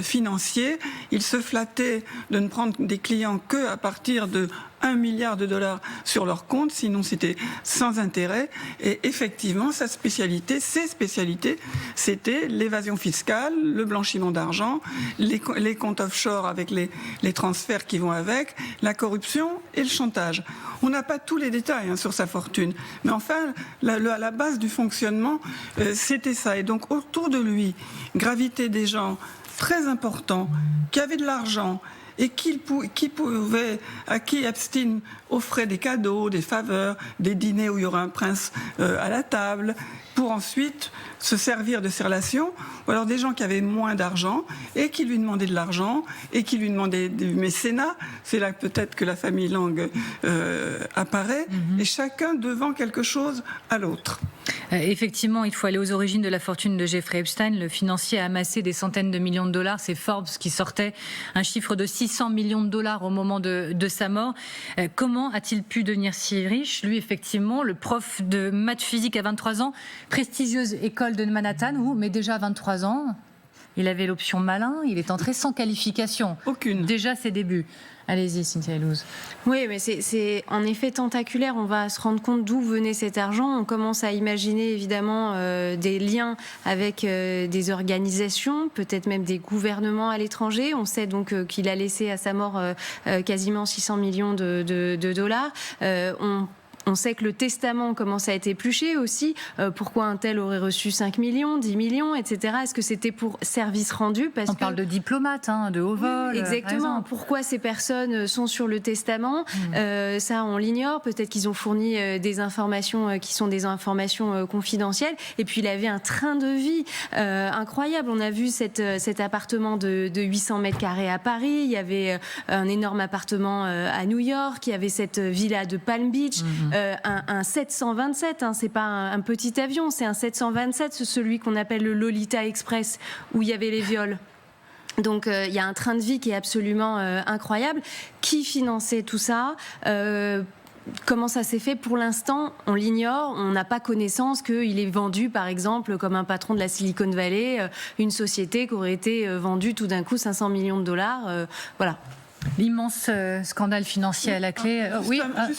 Speaker 8: financier. Il se flattait de ne prendre des clients qu'à partir de $1 milliard sur leur compte, sinon c'était sans intérêt. Et effectivement, ses spécialités, c'était l'évasion fiscale, le blanchiment d'argent, les comptes offshore avec les transferts qui vont avec, la corruption et le chantage. On n'a pas tous les détails sur sa fortune, mais enfin, à la base du fonctionnement, c'était ça. Et donc, autour de lui, gravitaient des gens très importants, qui avaient de l'argent, et à qui Epstein offrait des cadeaux, des faveurs, des dîners où il y aurait un prince à la table, pour ensuite se servir de ces relations, ou alors des gens qui avaient moins d'argent et qui lui demandaient de l'argent et qui lui demandaient du mécénat. C'est là peut-être que la famille Lang apparaît, et chacun devant quelque chose à l'autre.
Speaker 1: Effectivement, il faut aller aux origines de la fortune de Jeffrey Epstein. Le financier a amassé des centaines de millions de dollars. C'est Forbes qui sortait un chiffre de 600 millions de dollars au moment de sa mort. Comment a-t-il pu devenir si riche? Lui, effectivement, le prof de maths physique à 23 ans, prestigieuse école de Manhattan, mais déjà à 23 ans, il avait l'option malin, il est entré sans qualification.
Speaker 8: Aucune.
Speaker 1: Déjà ses débuts. Allez-y, Cynthia Elouz.
Speaker 9: Oui, mais c'est en effet tentaculaire. On va se rendre compte d'où venait cet argent. On commence à imaginer évidemment des liens avec des organisations, peut-être même des gouvernements à l'étranger. On sait donc qu'il a laissé à sa mort quasiment 600 millions de dollars. On sait que le testament commence à être épluché aussi. Pourquoi un tel aurait reçu 5 millions, 10 millions, etc. Est-ce que c'était pour service rendu?
Speaker 1: On parle de diplomates, de haut vol.
Speaker 9: Oui, exactement. Pourquoi ces personnes sont sur le testament? Ça, on l'ignore. Peut-être qu'ils ont fourni des informations qui sont des informations confidentielles. Et puis, il avait un train de vie incroyable. On a vu cet appartement de 800 mètres carrés à Paris. Il y avait un énorme appartement à New York. Il y avait cette villa de Palm Beach. Un 727, c'est pas un petit avion, c'est un 727, celui qu'on appelle le Lolita Express, où il y avait les viols. Donc il y a un train de vie qui est absolument incroyable. Qui finançait tout ça? Comment ça s'est fait? Pour l'instant, on l'ignore. On n'a pas connaissance qu'il est vendu, par exemple, comme un patron de la Silicon Valley, une société qui aurait été vendue tout d'un coup 500 millions de dollars. Voilà.
Speaker 1: L'immense scandale financier à la clé.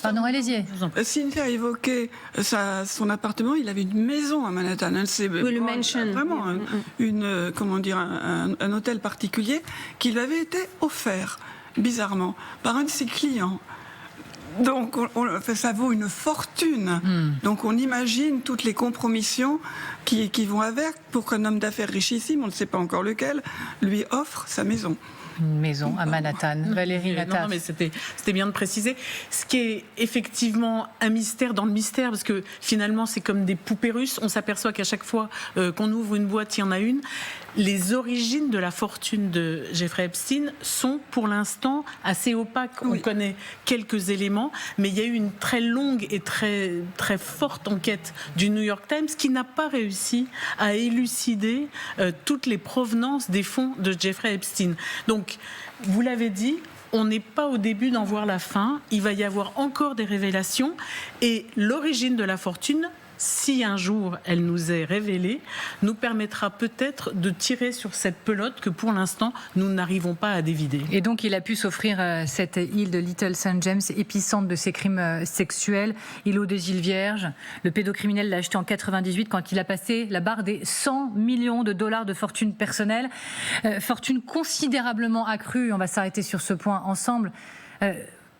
Speaker 1: Pardon, allez-y.
Speaker 8: Cynthia a évoqué son appartement. Il avait une maison à Manhattan.
Speaker 9: Le mansion.
Speaker 8: Vraiment un hôtel particulier qui lui avait été offert, bizarrement, par un de ses clients. Donc, ça vaut une fortune. Donc, on imagine toutes les compromissions qui vont avec pour qu'un homme d'affaires richissime, on ne sait pas encore lequel, lui offre sa maison.
Speaker 1: Une maison à Manhattan. Valérie Nataf.
Speaker 10: Non, mais c'était bien de préciser. Ce qui est effectivement un mystère dans le mystère, parce que finalement, c'est comme des poupées russes. On s'aperçoit qu'à chaque fois qu'on ouvre une boîte, il y en a une. Les origines de la fortune de Jeffrey Epstein sont pour l'instant assez opaques. On connaît quelques éléments, mais il y a eu une très longue et très, très forte enquête du New York Times qui n'a pas réussi à élucider toutes les provenances des fonds de Jeffrey Epstein. Donc, vous l'avez dit, on n'est pas au début d'en voir la fin. Il va y avoir encore des révélations. Et l'origine de la fortune, si un jour elle nous est révélée, nous permettra peut-être de tirer sur cette pelote que pour l'instant nous n'arrivons pas à dévider.
Speaker 1: Et donc il a pu s'offrir cette île de Little St. James, épicentre de ces crimes sexuels, îlot des îles Vierges. Le pédocriminel l'a acheté en 98 quand il a passé la barre des 100 millions de dollars de fortune personnelle. Fortune considérablement accrue, on va s'arrêter sur ce point ensemble,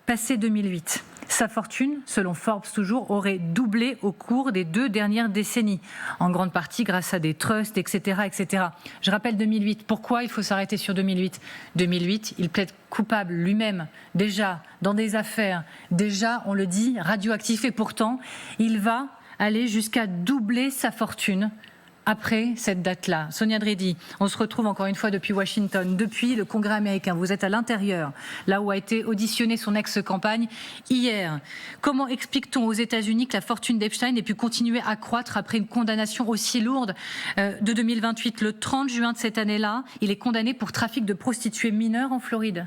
Speaker 1: passé 2008. Sa fortune, selon Forbes toujours, aurait doublé au cours des 2 dernières décennies, en grande partie grâce à des trusts, etc., etc. Je rappelle 2008. Pourquoi il faut s'arrêter sur 2008 ? 2008, il plaide coupable lui-même, déjà dans des affaires, déjà, on le dit, radioactif, et pourtant, il va aller jusqu'à doubler sa fortune après cette date-là. Sonia Dridi, on se retrouve encore une fois depuis Washington, depuis le Congrès américain. Vous êtes à l'intérieur, là où a été auditionnée son ex-campagne hier. Comment explique-t-on aux États-Unis que la fortune d'Epstein ait pu continuer à croître après une condamnation aussi lourde de 2028 ? Le 30 juin de cette année-là, il est condamné pour trafic de prostituées mineures en Floride.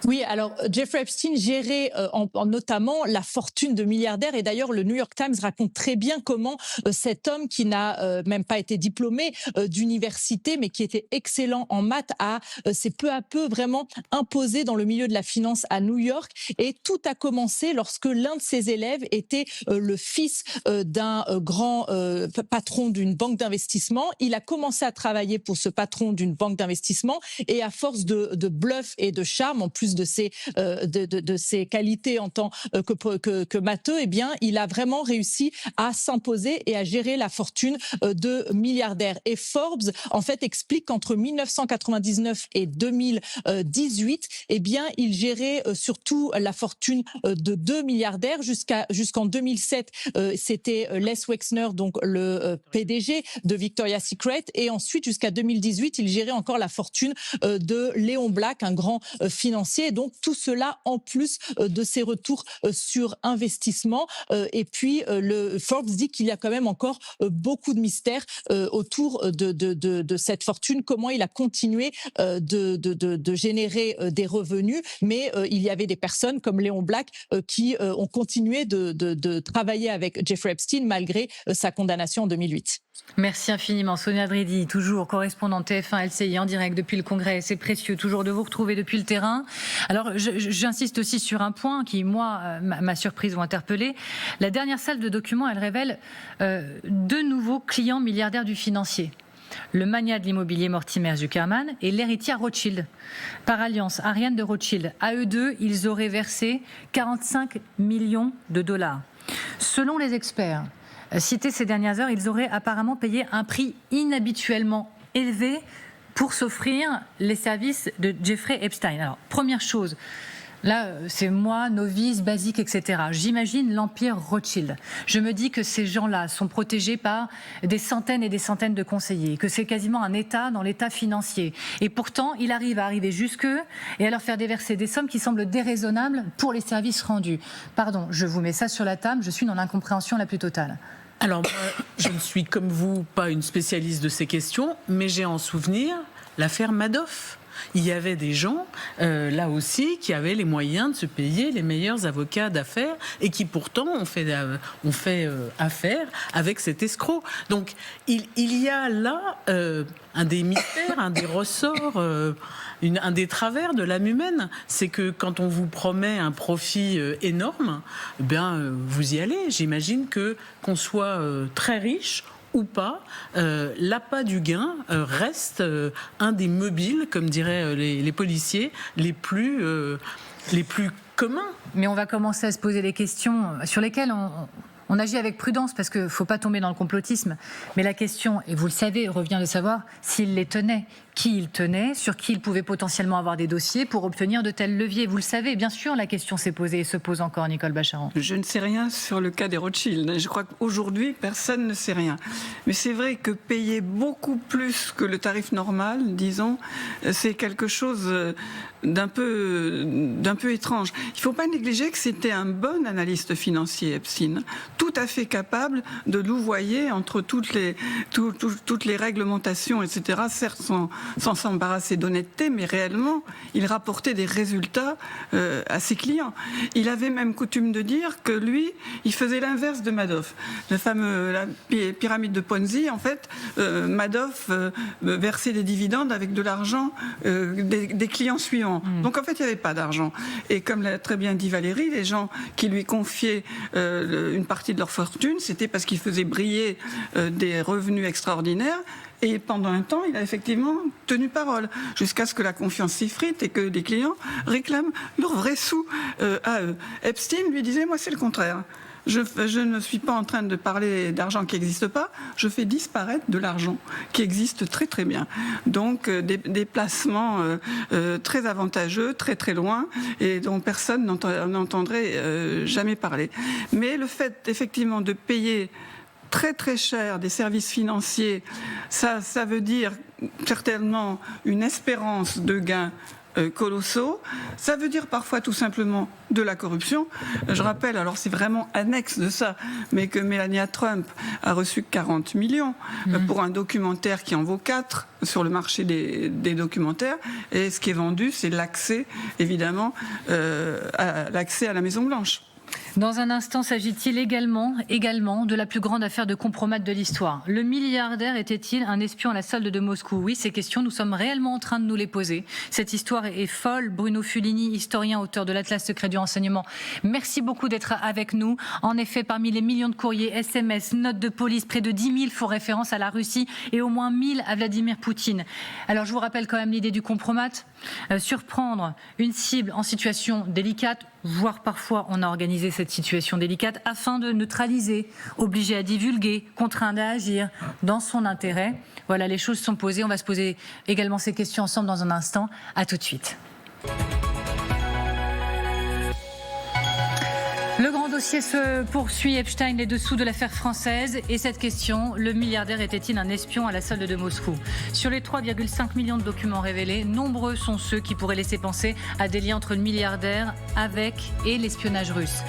Speaker 7: Oui, alors Jeffrey Epstein gérait notamment la fortune de milliardaires, et d'ailleurs le New York Times raconte très bien comment cet homme qui n'a même pas été diplômé d'université mais qui était excellent en maths s'est peu à peu vraiment imposé dans le milieu de la finance à New York, et tout a commencé lorsque l'un de ses élèves était le fils d'un grand patron d'une banque d'investissement. Il a commencé à travailler pour ce patron d'une banque d'investissement, et à force de bluff et de charme, en plus de ses qualités en tant que matheux, eh bien, il a vraiment réussi à s'imposer et à gérer la fortune de milliardaires. Et Forbes, en fait, explique qu'entre 1999 et 2018, eh bien, il gérait surtout la fortune de 2 milliardaires jusqu'en 2007. C'était Les Wexner, donc le PDG de Victoria's Secret, et ensuite jusqu'à 2018, il gérait encore la fortune de Léon Black, un grand financier. Et donc tout cela en plus de ses retours sur investissement. Et puis le Forbes dit qu'il y a quand même encore beaucoup de mystères autour de cette fortune. Comment il a continué de générer des revenus, mais il y avait des personnes comme Léon Black qui ont continué de travailler avec Jeffrey Epstein malgré sa condamnation en 2008.
Speaker 1: Merci infiniment. Sonia Dridi, toujours correspondante TF1 LCI en direct depuis le Congrès. C'est précieux toujours de vous retrouver depuis le terrain. Alors j'insiste aussi sur un point qui, moi, m'a surprise ou interpellée. La dernière salle de documents, elle révèle 2 nouveaux clients milliardaires du financier. Le magnat de l'immobilier Mortimer Zuckerman et l'héritière Rothschild. Par alliance, Ariane de Rothschild. À eux deux, ils auraient versé 45 millions de dollars. Selon les experts cités ces dernières heures, ils auraient apparemment payé un prix inhabituellement élevé pour s'offrir les services de Jeffrey Epstein. Alors, première chose, là, c'est moi, novice, basique, etc. J'imagine l'empire Rothschild. Je me dis que ces gens-là sont protégés par des centaines et des centaines de conseillers, que c'est quasiment un État dans l'État financier. Et pourtant, il arrive à arriver jusqu'eux et à leur faire déverser des sommes qui semblent déraisonnables pour les services rendus. Pardon, je vous mets ça sur la table, je suis dans l'incompréhension la plus totale.
Speaker 10: Alors, moi, je ne suis comme vous pas une spécialiste de ces questions, mais j'ai en souvenir l'affaire Madoff. Il y avait des gens, là aussi, qui avaient les moyens de se payer les meilleurs avocats d'affaires et qui pourtant ont fait affaire avec cet escroc. Donc, il y a là un des mystères, un des ressorts, un des travers de l'âme humaine. C'est que quand on vous promet un profit énorme, vous y allez. J'imagine qu'on soit très riche ou pas, l'appât du gain reste un des mobiles, comme diraient les policiers, les plus communs.
Speaker 1: Mais on va commencer à se poser des questions sur lesquelles on agit avec prudence, parce qu'il ne faut pas tomber dans le complotisme. Mais la question, et vous le savez, revient de savoir s'il les tenait, qui il tenait, sur qui il pouvait potentiellement avoir des dossiers pour obtenir de tels leviers. Vous le savez, bien sûr, la question s'est posée et se pose encore, Nicole Bacharan.
Speaker 8: Je ne sais rien sur le cas des Rothschild. Je crois qu'aujourd'hui, personne ne sait rien. Mais c'est vrai que payer beaucoup plus que le tarif normal, disons, c'est quelque chose d'un peu étrange. Il ne faut pas négliger que c'était un bon analyste financier, Epstein, tout à fait capable de louvoyer entre toutes les réglementations, etc., certes sans s'embarrasser d'honnêteté, mais réellement, il rapportait des résultats à ses clients. Il avait même coutume de dire que lui, il faisait l'inverse de Madoff. La pyramide de Ponzi, en fait, Madoff versait des dividendes avec de l'argent des clients suivants. Donc en fait, il n'y avait pas d'argent. Et comme l'a très bien dit Valérie, les gens qui lui confiaient une partie de leur fortune, c'était parce qu'ils faisaient briller des revenus extraordinaires. Et pendant un temps, il a effectivement tenu parole, jusqu'à ce que la confiance s'effrite et que les clients réclament leurs vrais sous à eux. Epstein lui disait, moi c'est le contraire. Je ne suis pas en train de parler d'argent qui n'existe pas, je fais disparaître de l'argent qui existe très très bien. Donc des placements très avantageux, très très loin, et dont personne n'entendrait jamais parler. Mais le fait effectivement de payer très très cher des services financiers, ça veut dire certainement une espérance de gain colossaux. Ça veut dire parfois tout simplement de la corruption. Je rappelle, alors c'est vraiment annexe de ça, mais que Melania Trump a reçu 40 millions pour un documentaire qui en vaut 4 sur le marché des documentaires. Et ce qui est vendu, c'est l'accès, évidemment, l'accès à la Maison-Blanche.
Speaker 1: Dans un instant, s'agit-il également de la plus grande affaire de compromat de l'histoire? Le milliardaire était-il un espion à la solde de Moscou? Oui, ces questions, nous sommes réellement en train de nous les poser. Cette histoire est folle. Bruno Fulini, historien, auteur de l'Atlas secret du renseignement, merci beaucoup d'être avec nous. En effet, parmi les millions de courriers, SMS, notes de police, près de 10 000 font référence à la Russie et au moins 1000 à Vladimir Poutine. Alors, je vous rappelle quand même l'idée du compromat. Surprendre une cible en situation délicate, voire parfois on a organisé cette situation délicate afin de neutraliser, obliger à divulguer, contraindre à agir dans son intérêt. Voilà, les choses sont posées. On va se poser également ces questions ensemble dans un instant. À tout de suite. Le grand dossier se poursuit. Epstein, les dessous de l'affaire française. Et cette question, le milliardaire était-il un espion à la solde de Moscou? Sur les 3,5 millions de documents révélés, nombreux sont ceux qui pourraient laisser penser à des liens entre le milliardaire avec et l'espionnage russe.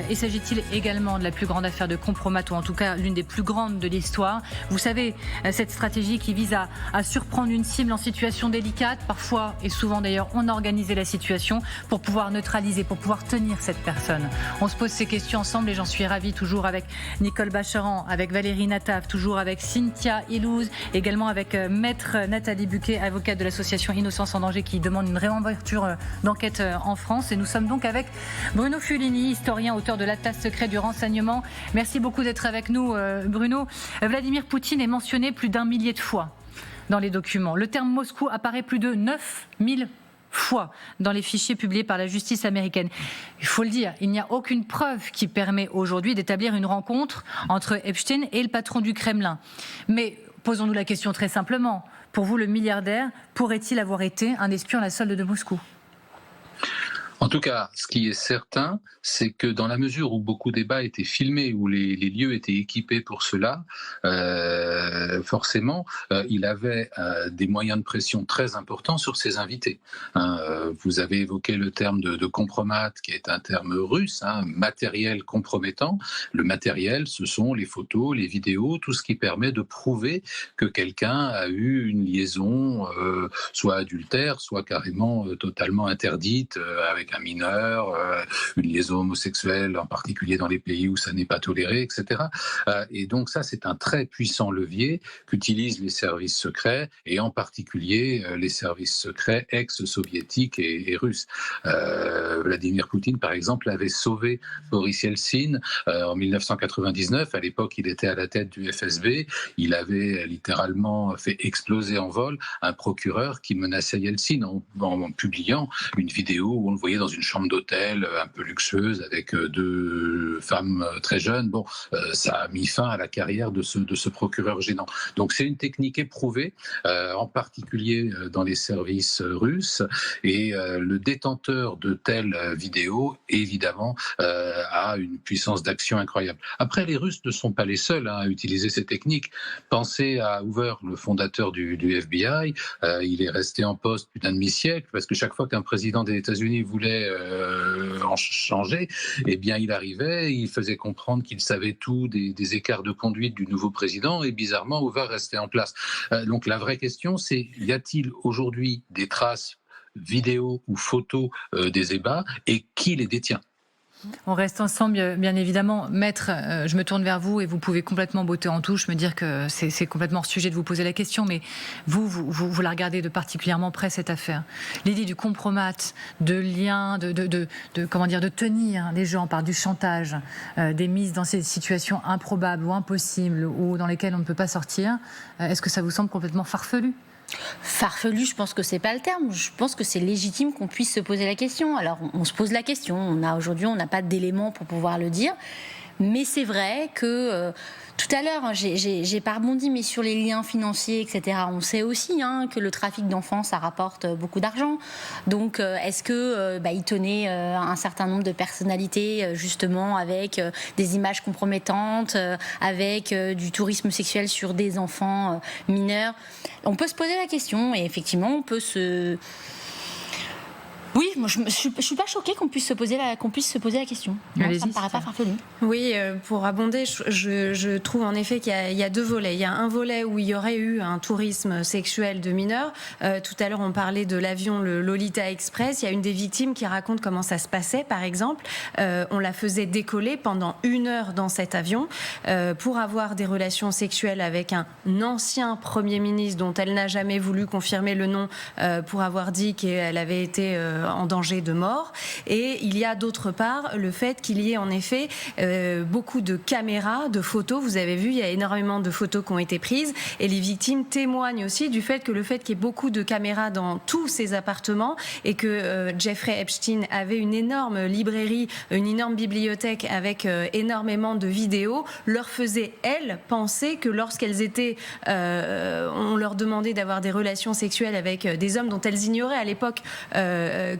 Speaker 1: Et s'agit-il également de la plus grande affaire de compromat, ou en tout cas l'une des plus grandes de l'histoire? Vous savez, cette stratégie qui vise à surprendre une cible en situation délicate. Parfois, et souvent d'ailleurs, on a organisé la situation pour pouvoir neutraliser, pour pouvoir tenir cette personne. On se pose ces questions ensemble et j'en suis ravie, toujours avec Nicole Bacheran, avec Valérie Nataf, toujours avec Cynthia Ilouz, également avec Maître Nathalie Buquet, avocate de l'association Innocence en danger, qui demande une réouverture d'enquête en France. Et nous sommes donc avec Bruno Fulini, historien, auteur de l'Atlas secret du renseignement. Merci beaucoup d'être avec nous, Bruno. Vladimir Poutine est mentionné plus d'1 millier de fois dans les documents. Le terme Moscou apparaît plus de 9000 fois dans les fichiers publiés par la justice américaine. Il faut le dire, il n'y a aucune preuve qui permet aujourd'hui d'établir une rencontre entre Epstein et le patron du Kremlin. Mais posons-nous la question très simplement. Pour vous, le milliardaire pourrait-il avoir été un espion à la solde de Moscou?
Speaker 15: En tout cas, ce qui est certain, c'est que dans la mesure où beaucoup de débats étaient filmés, où les lieux étaient équipés pour cela, forcément, il avait des moyens de pression très importants sur ses invités. Vous avez évoqué le terme de compromat, qui est un terme russe, matériel compromettant. Le matériel, ce sont les photos, les vidéos, tout ce qui permet de prouver que quelqu'un a eu une liaison, soit adultère, soit carrément totalement interdite, avec un mineur, une liaison homosexuelle, en particulier dans les pays où ça n'est pas toléré, etc. Et donc ça, c'est un très puissant levier qu'utilisent les services secrets, et en particulier les services secrets ex-soviétiques et russes. Vladimir Poutine, par exemple, avait sauvé Boris Yeltsin en 1999. À l'époque, il était à la tête du FSB. Il avait littéralement fait exploser en vol un procureur qui menaçait Yeltsin en publiant une vidéo où on le voyait dans une chambre d'hôtel un peu luxueuse avec 2 femmes très jeunes. Bon, ça a mis fin à la carrière de ce procureur gênant. Donc c'est une technique éprouvée, en particulier dans les services russes, et le détenteur de telles vidéos, évidemment, a une puissance d'action incroyable. Après, les Russes ne sont pas les seuls à utiliser ces techniques. Pensez à Hoover, le fondateur du FBI. Il est resté en poste plus d'un demi-siècle, parce que chaque fois qu'un président des États-Unis voulait en changer, eh bien il arrivait, il faisait comprendre qu'il savait tout des écarts de conduite du nouveau président, et bizarrement Hoover restait en place. Donc la vraie question, c'est: y a-t-il aujourd'hui des traces vidéo ou photos des ébats, et qui les détient?
Speaker 1: On reste ensemble, bien évidemment. Maître, je me tourne vers vous et vous pouvez complètement botter en touche, me dire que c'est complètement hors sujet de vous poser la question, mais vous la regardez de particulièrement près, cette affaire. L'idée du compromat, de lien, de tenir les gens par du chantage, des mises dans ces situations improbables ou impossibles, ou dans lesquelles on ne peut pas sortir, est-ce que ça vous semble complètement farfelu ?
Speaker 14: Farfelu, je pense que c'est pas le terme. Je pense que c'est légitime qu'on puisse se poser la question. Alors, on se pose la question. Aujourd'hui, on n'a pas d'éléments pour pouvoir le dire. Mais c'est vrai que tout à l'heure, j'ai pas rebondi, mais sur les liens financiers, etc., on sait aussi que le trafic d'enfants, ça rapporte beaucoup d'argent. Donc, est-ce que il tenait un certain nombre de personnalités, justement, avec des images compromettantes, avec du tourisme sexuel sur des enfants mineurs? On peut se poser la question, et effectivement, on peut se Oui, moi je suis pas choquée qu'on puisse se poser la question. Non, ça me paraît pas farfelu.
Speaker 9: Oui, pour abonder, je trouve en effet qu'il y a deux volets. Il y a un volet où il y aurait eu un tourisme sexuel de mineurs. Tout à l'heure, on parlait de l'avion, le Lolita Express. Il y a une des victimes qui raconte comment ça se passait, par exemple. On la faisait décoller pendant 1 heure dans cet avion pour avoir des relations sexuelles avec un ancien Premier ministre dont elle n'a jamais voulu confirmer le nom pour avoir dit qu'elle avait été en danger de mort. Et il y a d'autre part le fait qu'il y ait en effet beaucoup de caméras, de photos. Vous avez vu, il y a énormément de photos qui ont été prises et les victimes témoignent aussi du fait qu'il y ait beaucoup de caméras dans tous ces appartements et que Jeffrey Epstein avait une énorme librairie, une énorme bibliothèque avec énormément de vidéos, leur faisait, elles, penser que lorsqu'elles étaient... on leur demandait d'avoir des relations sexuelles avec des hommes dont elles ignoraient à l'époque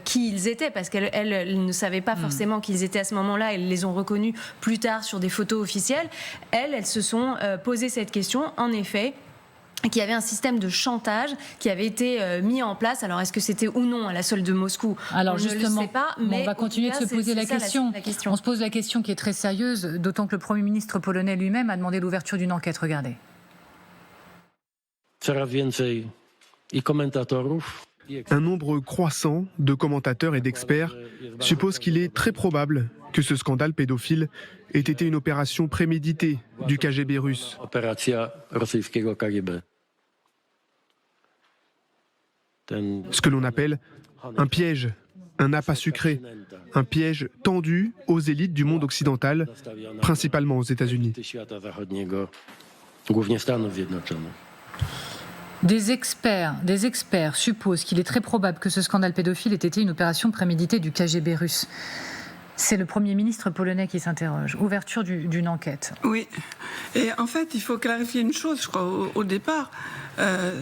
Speaker 9: qui ils étaient, parce qu'elles ne savaient pas forcément qui ils étaient à ce moment-là, elles les ont reconnus plus tard sur des photos officielles. Elles se sont posé cette question, en effet, qu'il y avait un système de chantage qui avait été mis en place. Alors, est-ce que c'était ou non à la solde de Moscou ?
Speaker 1: Alors,
Speaker 9: justement,
Speaker 1: ne le sait pas, mais on va continuer de se poser la question. On se pose la question qui est très sérieuse, d'autant que le Premier ministre polonais lui-même a demandé l'ouverture d'une enquête. Regardez.
Speaker 5: Un nombre croissant de commentateurs et d'experts suppose qu'il est très probable que ce scandale pédophile ait été une opération préméditée du KGB russe. Ce que l'on appelle un piège, un appât sucré, un piège tendu aux élites du monde occidental, principalement aux États-Unis.
Speaker 1: Des experts supposent qu'il est très probable que ce scandale pédophile ait été une opération préméditée du KGB russe. C'est le Premier ministre polonais qui s'interroge. Ouverture d'une enquête.
Speaker 8: Oui. Et en fait, il faut clarifier une chose, je crois, au départ.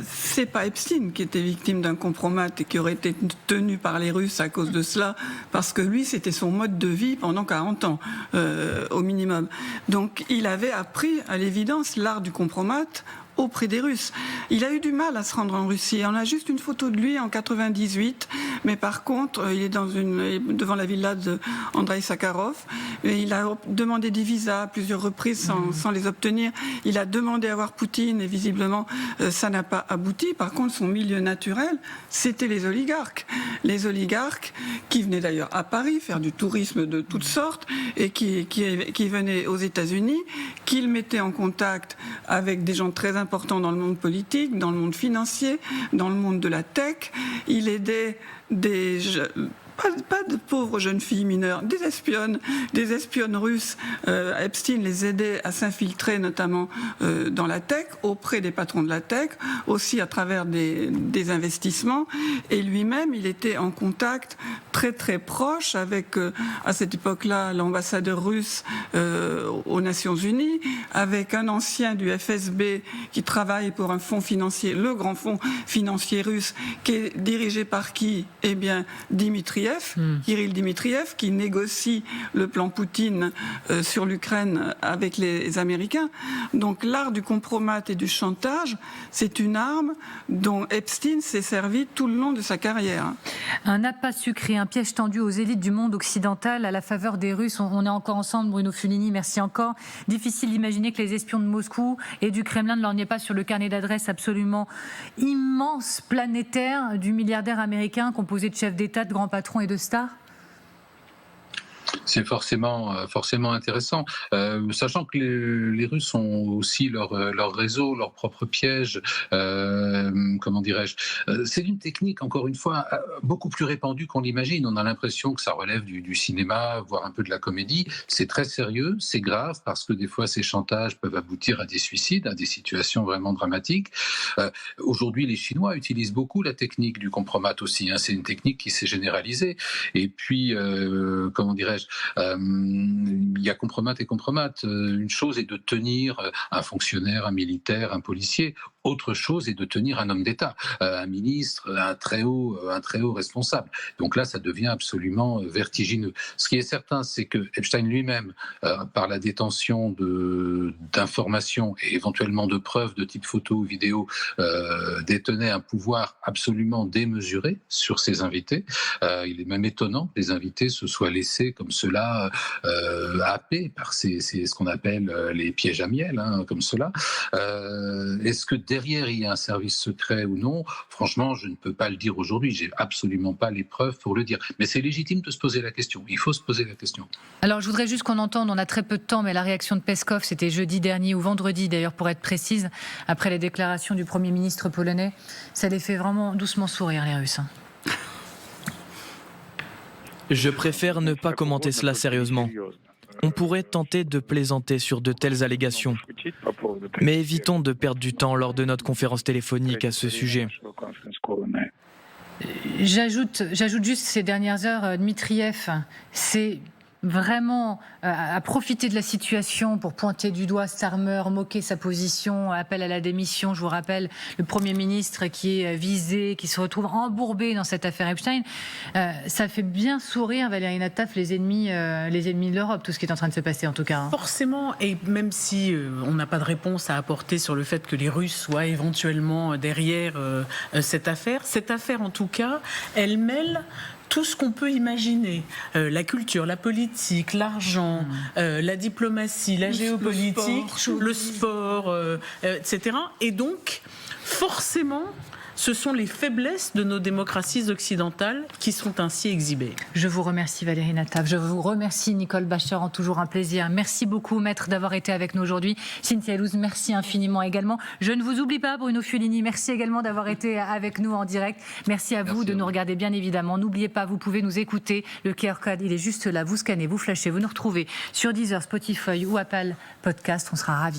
Speaker 8: C'est pas Epstein qui était victime d'un compromat et qui aurait été tenu par les Russes à cause de cela, parce que lui, c'était son mode de vie pendant 40 ans, au minimum. Donc, il avait appris, à l'évidence, l'art du compromat auprès des Russes. Il a eu du mal à se rendre en Russie. On a juste une photo de lui en 98, mais par contre, il est devant la villa d'Andrei Sakharov. Et il a demandé des visas à plusieurs reprises sans les obtenir. Il a demandé à voir Poutine et visiblement, ça n'a pas abouti. Par contre, son milieu naturel, c'était les oligarques. Les oligarques qui venaient d'ailleurs à Paris faire du tourisme de toutes sortes et qui venaient aux États-Unis, qu'il mettait en contact avec des gens très important dans le monde politique, dans le monde financier, dans le monde de la tech. Il aidait pas de pauvres jeunes filles mineures, des espionnes russes. Epstein les aidait à s'infiltrer notamment dans la tech, auprès des patrons de la tech, aussi à travers des investissements. Et lui-même, il était en contact très très proche avec, à cette époque-là, l'ambassadeur russe aux Nations Unies, avec un ancien du FSB qui travaille pour un fonds financier, le grand fonds financier russe, qui est dirigé par qui ? Eh bien, Kirill Dmitriev, qui négocie le plan Poutine sur l'Ukraine avec les Américains. Donc l'art du compromat et du chantage, c'est une arme dont Epstein s'est servi tout le long de sa carrière.
Speaker 1: Un appât sucré, un piège tendu aux élites du monde occidental à la faveur des Russes. On est encore ensemble, Bruno Fulini, merci encore. Difficile d'imaginer que les espions de Moscou et du Kremlin ne lorgnaient pas sur le carnet d'adresses absolument immense, planétaire, du milliardaire américain composé de chefs d'État, de grands patrons et de stars.
Speaker 15: C'est forcément intéressant, sachant que les Russes ont aussi leur réseau, leur propre piège, comment dirais-je. C'est une technique, encore une fois, beaucoup plus répandue qu'on l'imagine. On a l'impression que ça relève du cinéma, voire un peu de la comédie. C'est très sérieux, c'est grave, parce que des fois ces chantages peuvent aboutir à des suicides, à des situations vraiment dramatiques. Aujourd'hui, les Chinois utilisent beaucoup la technique du compromat aussi. C'est une technique qui s'est généralisée. Et puis, comment dirais-je, il y a compromat et compromat. Une chose est de tenir un fonctionnaire, un militaire, un policier. autre chose est de tenir un homme d'État, un ministre, un très haut responsable. Donc là, ça devient absolument vertigineux. Ce qui est certain, c'est que Epstein lui-même, par la détention d'informations et éventuellement de preuves de type photo ou vidéo, détenait un pouvoir absolument démesuré sur ses invités. Il est même étonnant que les invités se soient laissés comme cela happer par ce qu'on appelle les pièges à miel, comme cela. Est-ce que derrière il y a un service secret ou non? Franchement, je ne peux pas le dire aujourd'hui. J'ai absolument pas les preuves pour le dire. Mais c'est légitime de se poser la question. Il faut se poser la question.
Speaker 1: Alors, je voudrais juste qu'on entende, on a très peu de temps, mais la réaction de Peskov, c'était jeudi dernier ou vendredi d'ailleurs, pour être précise, après les déclarations du Premier ministre polonais. Ça les fait vraiment doucement sourire, les Russes.
Speaker 11: Je préfère ne pas commenter cela sérieusement. On pourrait tenter de plaisanter sur de telles allégations, mais évitons de perdre du temps lors de notre conférence téléphonique à ce sujet.
Speaker 1: J'ajoute juste ces dernières heures, Dmitriev, c'est vraiment à profiter de la situation pour pointer du doigt Starmer, moquer sa position, appel à la démission. Je vous rappelle le Premier ministre qui est visé, qui se retrouve embourbé dans cette affaire Epstein. Ça fait bien sourire, Valérie Nataf, les ennemis de l'Europe, tout ce qui est en train de se passer en tout cas.
Speaker 10: Forcément, et même si on n'a pas de réponse à apporter sur le fait que les Russes soient éventuellement derrière cette affaire en tout cas, elle mêle tout ce qu'on peut imaginer, la culture, la politique, l'argent, la diplomatie, la géopolitique, le sport, etc. Et donc, forcément, ce sont les faiblesses de nos démocraties occidentales qui sont ainsi exhibées.
Speaker 1: Je vous remercie Valérie Nataf, je vous remercie Nicole Bachoran, toujours un plaisir. Merci beaucoup maître d'avoir été avec nous aujourd'hui. Cynthia Elouz, merci infiniment également. Je ne vous oublie pas Bruno Fiolini, merci également d'avoir été avec nous en direct. Merci à vous de nous regarder bien évidemment. N'oubliez pas, vous pouvez nous écouter. Le QR code, il est juste là. Vous scannez, vous flashez, vous nous retrouvez sur Deezer, Spotify ou Apple Podcast. On sera ravis.